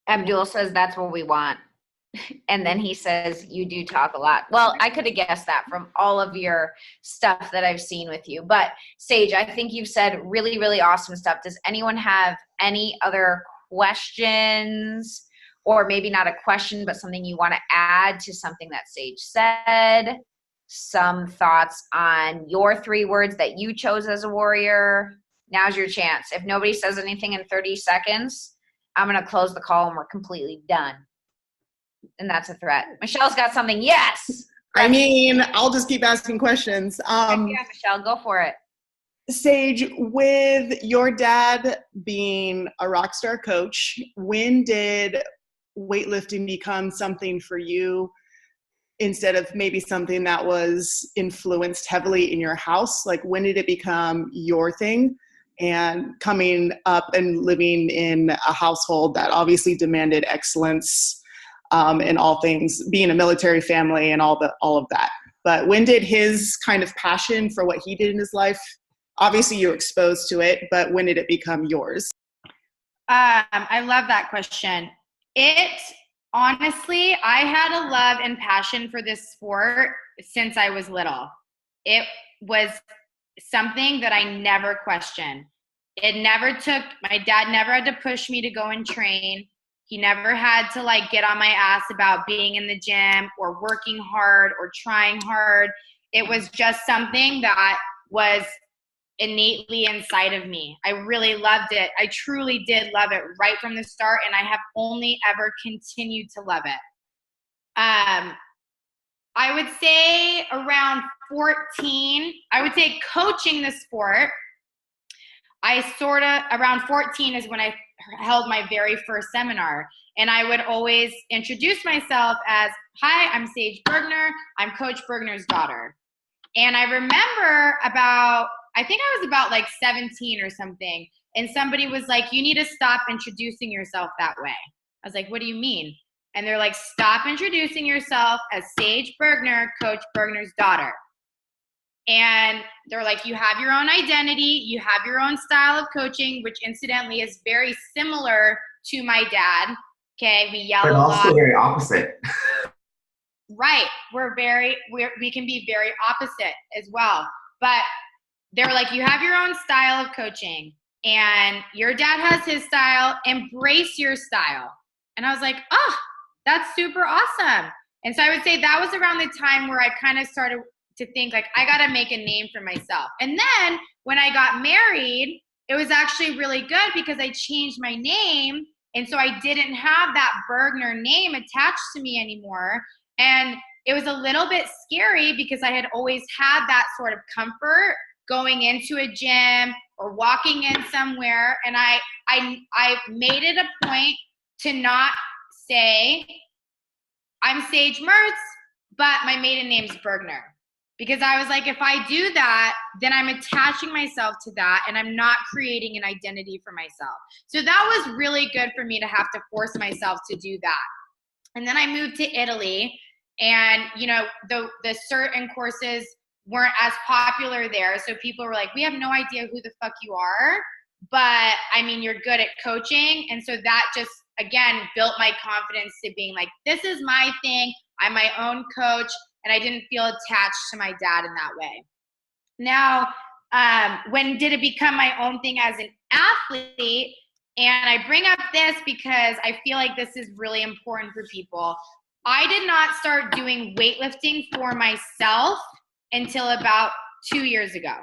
Abdul says that's what we want. And then he says, you do talk a lot. Well, I could have guessed that from all of your stuff that I've seen with you. But Sage, I think you've said really, really awesome stuff. Does anyone have any other questions? Or maybe not a question, but something you want to add to something that Sage said? Some thoughts on your 3 words that you chose as a warrior? Now's your chance. If nobody says anything in 30 seconds, I'm going to close the call and we're completely done. And that's a threat. Michelle's got something. Yes. I mean, I'll just keep asking questions. Yeah, Michelle, go for it. Sage, with your dad being a rock star coach, when did weightlifting become something for you instead of maybe something that was influenced heavily in your house? Like, when did it become your thing? And coming up and living in a household that obviously demanded excellence in all things, being a military family and all of that. But when did his kind of passion for what he did in his life, obviously you're exposed to it, but when did it become yours? I love that question. Honestly, I had a love and passion for this sport since I was little. It was something that I never questioned. My dad never had to push me to go and train. He never had to get on my ass about being in the gym or working hard or trying hard. It was just something that was innately inside of me. I really loved it. I truly did love it right from the start, and I have only ever continued to love it. I would say around 14, I would say coaching the sport, around 14 is when I held my very first seminar. And I would always introduce myself as, hi, I'm Sage Burgener. I'm Coach Burgener's daughter. And I remember I think I was about 17 or something. And somebody was like, you need to stop introducing yourself that way. I was like, what do you mean? And they're like, stop introducing yourself as Sage Burgener, Coach Burgener's daughter. And they're like, you have your own identity, you have your own style of coaching, which incidentally is very similar to my dad. Okay, we yell a lot. But also very opposite. Right, we can be very opposite as well. But they're like, you have your own style of coaching, and your dad has his style. Embrace your style. And I was like, oh, that's super awesome. And so I would say that was around the time where I kind of started to think I got to make a name for myself. And then when I got married, it was actually really good because I changed my name. And so I didn't have that Burgener name attached to me anymore. And it was a little bit scary because I had always had that sort of comfort going into a gym or walking in somewhere. And I made it a point to not say, I'm Sage Mertz, but my maiden name's Burgener. Because I was like, if I do that, then I'm attaching myself to that and I'm not creating an identity for myself. So that was really good for me to have to force myself to do that. And then I moved to Italy, and the certain courses weren't as popular there. So people were like, we have no idea who the fuck you are, but I mean, you're good at coaching. And so that just, again, built my confidence to being like, this is my thing. I'm my own coach. And I didn't feel attached to my dad in that way. Now, when did it become my own thing as an athlete? And I bring up this because I feel like this is really important for people. I did not start doing weightlifting for myself until about 2 years ago.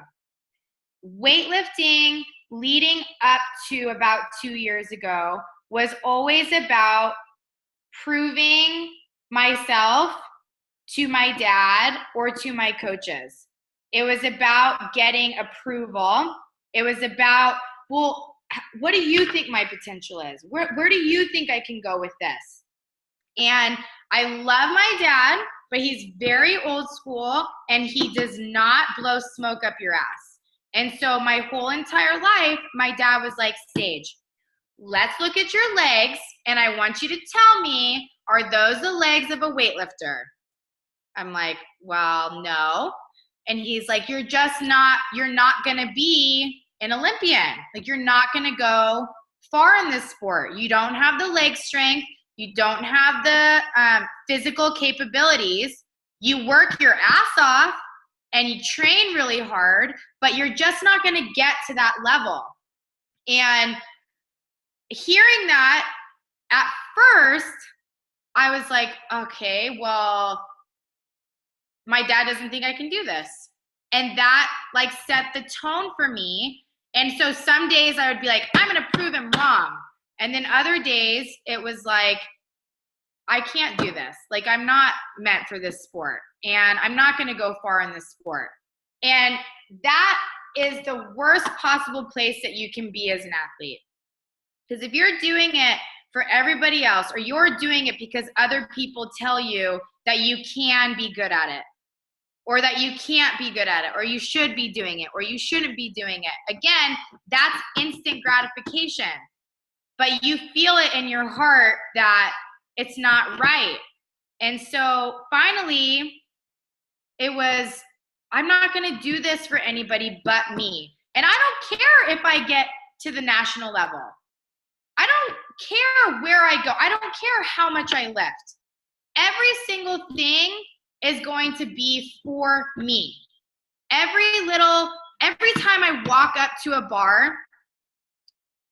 Weightlifting leading up to about 2 years ago was always about proving myself to my dad or to my coaches. It was about getting approval. It was about, well, what do you think my potential is? Where do you think I can go with this? And I love my dad, but he's very old school and he does not blow smoke up your ass. And so my whole entire life, my dad was like, Sage, let's look at your legs and I want you to tell me, are those the legs of a weightlifter? I'm like, well, no. And he's like, you're not gonna be an Olympian. Like, you're not gonna go far in this sport. You don't have the leg strength. You don't have the physical capabilities. You work your ass off and you train really hard, but you're just not gonna get to that level. And hearing that, at first, I was like, okay, well, my dad doesn't think I can do this. And that like set the tone for me. And so some days I would be like, I'm gonna prove him wrong. And then other days it was like, I can't do this. Like, I'm not meant for this sport and I'm not gonna go far in this sport. And that is the worst possible place that you can be as an athlete. Because if you're doing it for everybody else, or you're doing it because other people tell you that you can be good at it, or that you can't be good at it, or you should be doing it, or you shouldn't be doing it. Again, that's instant gratification. But you feel it in your heart that it's not right. And so finally, it was, I'm not gonna do this for anybody but me. And I don't care if I get to the national level. I don't care where I go. I don't care how much I lift. Every single thing is going to be for me. Every time I walk up to a bar,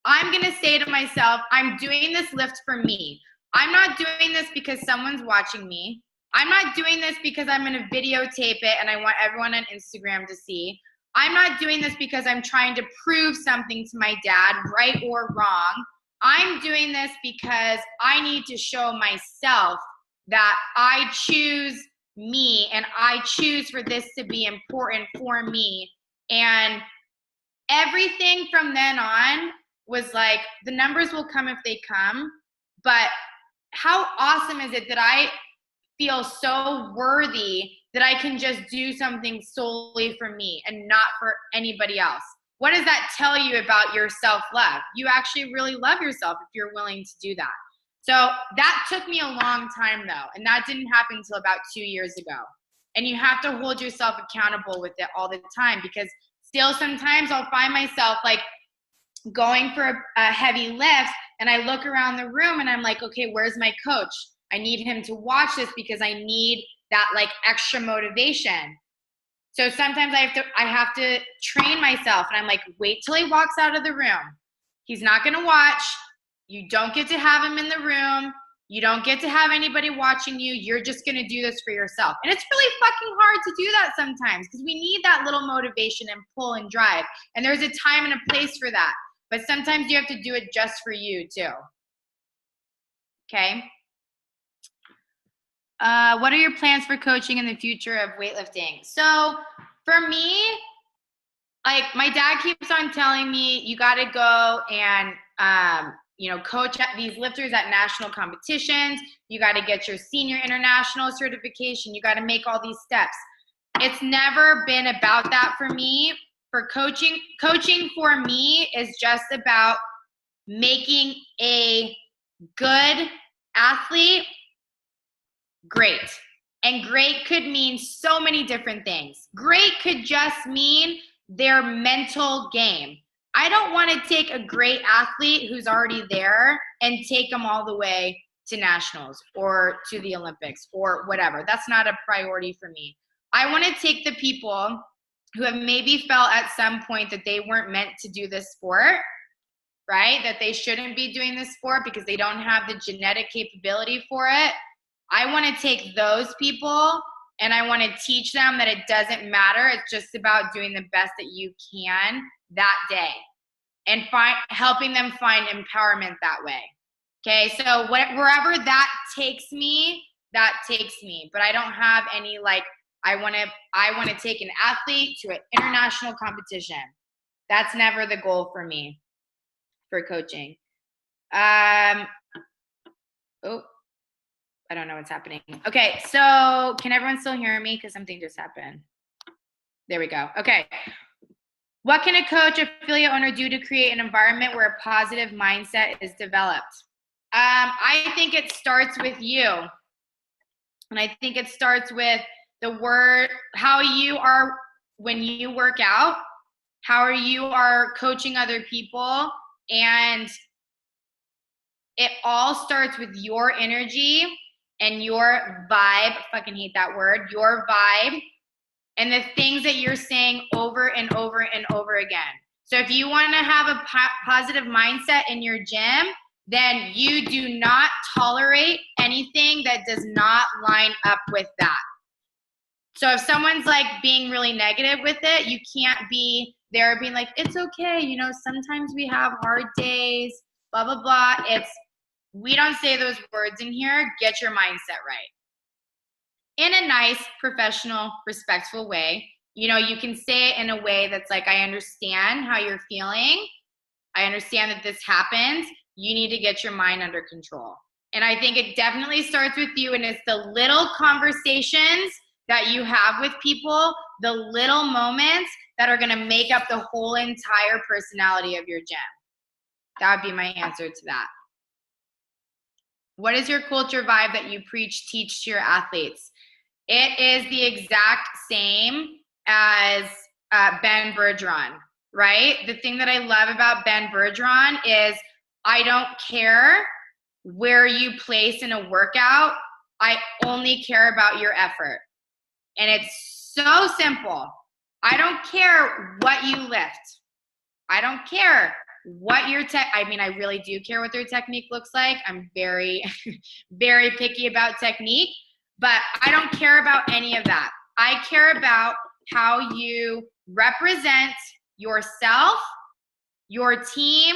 I'm going to say to myself, I'm doing this lift for me. I'm not doing this because someone's watching me. I'm not doing this because I'm going to videotape it and I want everyone on Instagram to see. I'm not doing this because I'm trying to prove something to my dad, right or wrong. I'm doing this because I need to show myself that I choose me and I choose for this to be important for me. And everything from then on was like, the numbers will come if they come, but how awesome is it that I feel so worthy that I can just do something solely for me and not for anybody else? What does that tell you about your self-love? You actually really love yourself if you're willing to do that. So that took me a long time though, and that didn't happen until about 2 years ago. And you have to hold yourself accountable with it all the time, because still sometimes I'll find myself like going for a heavy lift and I look around the room and I'm like, okay, where's my coach? I need him to watch this because I need that like extra motivation. So sometimes I have to train myself and I'm like, wait till he walks out of the room. He's not gonna watch. You don't get to have him in the room. You don't get to have anybody watching you. You're just gonna do this for yourself. And it's really fucking hard to do that sometimes, because we need that little motivation and pull and drive. And there's a time and a place for that. But sometimes you have to do it just for you too. Okay? What are your plans for coaching in the future of weightlifting? So for me, like my dad keeps on telling me, you got to go and, coach these lifters at national competitions. You got to get your senior international certification. You got to make all these steps. It's never been about that for me. For coaching for me is just about making a good athlete great. And great could mean so many different things. Great could just mean their mental game. I don't want to take a great athlete who's already there and take them all the way to nationals or to the Olympics or whatever. That's not a priority for me. I want to take the people who have maybe felt at some point that they weren't meant to do this sport, right? That they shouldn't be doing this sport because they don't have the genetic capability for it. I want to take those people and I want to teach them that it doesn't matter. It's just about doing the best that you can that day and helping them find empowerment that way. Okay, so wherever that takes me, that takes me, but I don't have any like, I want to take an athlete to an international competition. That's never the goal for me for coaching. Oh, I don't know what's happening. Okay, so can everyone still hear me? Because something just happened. There we go. Okay. What can a coach, affiliate owner do to create an environment where a positive mindset is developed? I think it starts with you. And I think it starts with the word, how you are when you work out, how you are coaching other people, and it all starts with your energy and your vibe. I fucking hate that word. Your vibe and the things that you're saying over and over and over again. So if you want to have a positive mindset in your gym, then you do not tolerate anything that does not line up with that. So if someone's like being really negative with it, you can't be there being like, it's okay, you know, sometimes we have hard days, blah, blah, blah. We don't say those words in here. Get your mindset right. In a nice, professional, respectful way. You know, you can say it in a way that's like, I understand how you're feeling. I understand that this happens. You need to get your mind under control. And I think it definitely starts with you, and it's the little conversations that you have with people, the little moments that are going to make up the whole entire personality of your gym. That would be my answer to that. What is your culture vibe that you preach, teach to your athletes? It is the exact same as Ben Bergeron, right? The thing that I love about Ben Bergeron is I don't care where you place in a workout. I only care about your effort. And it's so simple. I don't care what you lift. I don't care what your I mean, I really do care what their technique looks like. I'm very, very picky about technique, but I don't care about any of that. I care about how you represent yourself, your team,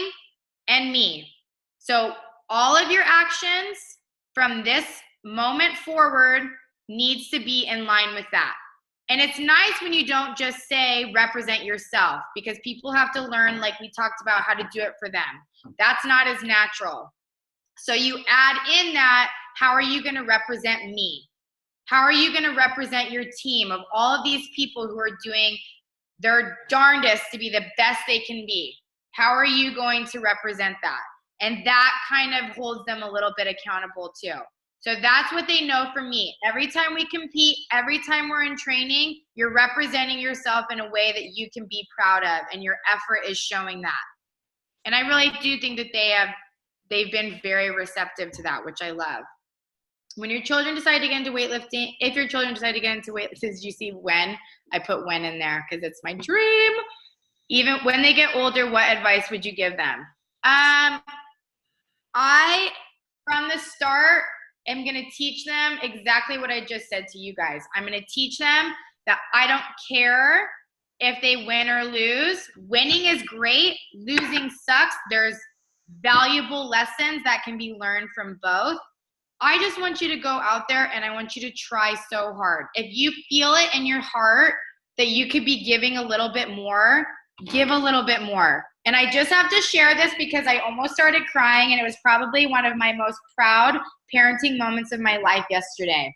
and me. So all of your actions from this moment forward needs to be in line with that. And it's nice when you don't just say represent yourself, because people have to learn, like we talked about, how to do it for them. That's not as natural. So you add in that, how are you going to represent me? How are you going to represent your team of all of these people who are doing their darndest to be the best they can be? How are you going to represent that? And that kind of holds them a little bit accountable too. So that's what they know from me. Every time we compete, every time we're in training, you're representing yourself in a way that you can be proud of, and your effort is showing that. And I really do think that they've been very receptive to that, which I love. When your children decide to get into weightlifting, if your children decide to get into weightlifting, did you see when? I put when in there because it's my dream. Even when they get older, what advice would you give them? I, from the start, am going to teach them exactly what I just said to you guys. I'm going to teach them that I don't care if they win or lose. Winning is great. Losing sucks. There's valuable lessons that can be learned from both. I just want you to go out there and I want you to try so hard. If you feel it in your heart that you could be giving a little bit more, give a little bit more. And I just have to share this because I almost started crying, and it was probably one of my most proud parenting moments of my life yesterday.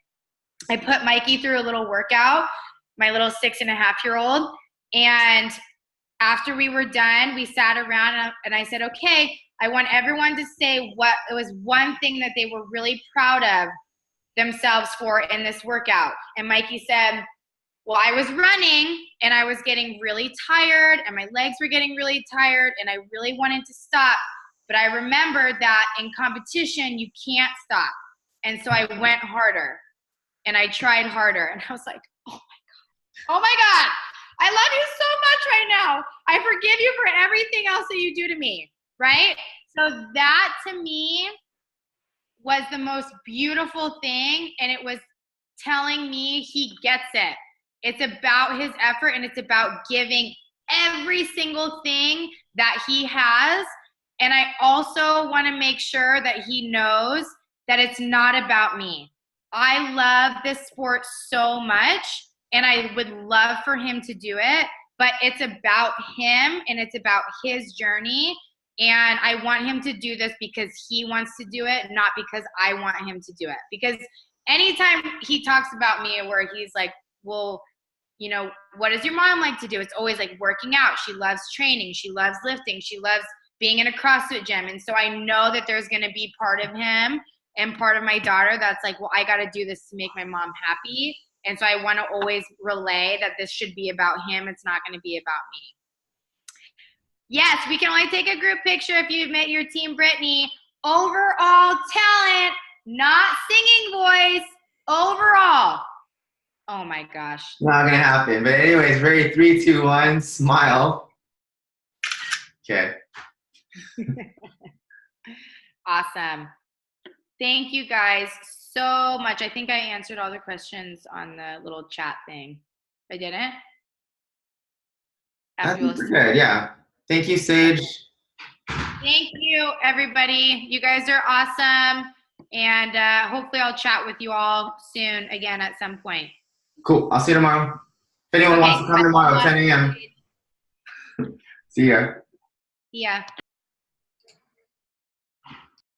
I put Mikey through a little workout, my little 6.5-year-old, and after we were done, we sat around and I said, okay, I want everyone to say what it was one thing that they were really proud of themselves for in this workout. And Mikey said, well, I was running and I was getting really tired and my legs were getting really tired and I really wanted to stop. But I remembered that in competition, you can't stop. And so I went harder and I tried harder. And I was like, oh my God, I love you so much right now. I forgive you for everything else that you do to me, right? So that to me was the most beautiful thing. And it was telling me he gets it. It's about his effort and it's about giving every single thing that he has. And I also want to make sure that he knows that it's not about me. I love this sport so much, and I would love for him to do it, but it's about him and it's about his journey. And I want him to do this because he wants to do it, not because I want him to do it. Because anytime he talks about me where he's like, well, you know, what does your mom like to do? It's always like working out. She loves training. She loves lifting. She loves being in a CrossFit gym. And so I know that there's going to be part of him and part of my daughter that's like, well, I got to do this to make my mom happy. And so I want to always relay that this should be about him. It's not going to be about me. Yes, we can only take a group picture if you admit your team, Brittany. Overall talent, not singing voice, overall. Oh my gosh. Not gonna happen. But anyways, ready? 3, 2, 1. Smile. Okay. Awesome. Thank you guys so much. I think I answered all the questions on the little chat thing. I didn't? I think we're good. Yeah. Thank you, Sage. Thank you, everybody. You guys are awesome. And hopefully I'll chat with you all soon again at some point. Cool. I'll see you tomorrow. If anyone wants to come tomorrow, 10 a.m. See ya. Yeah.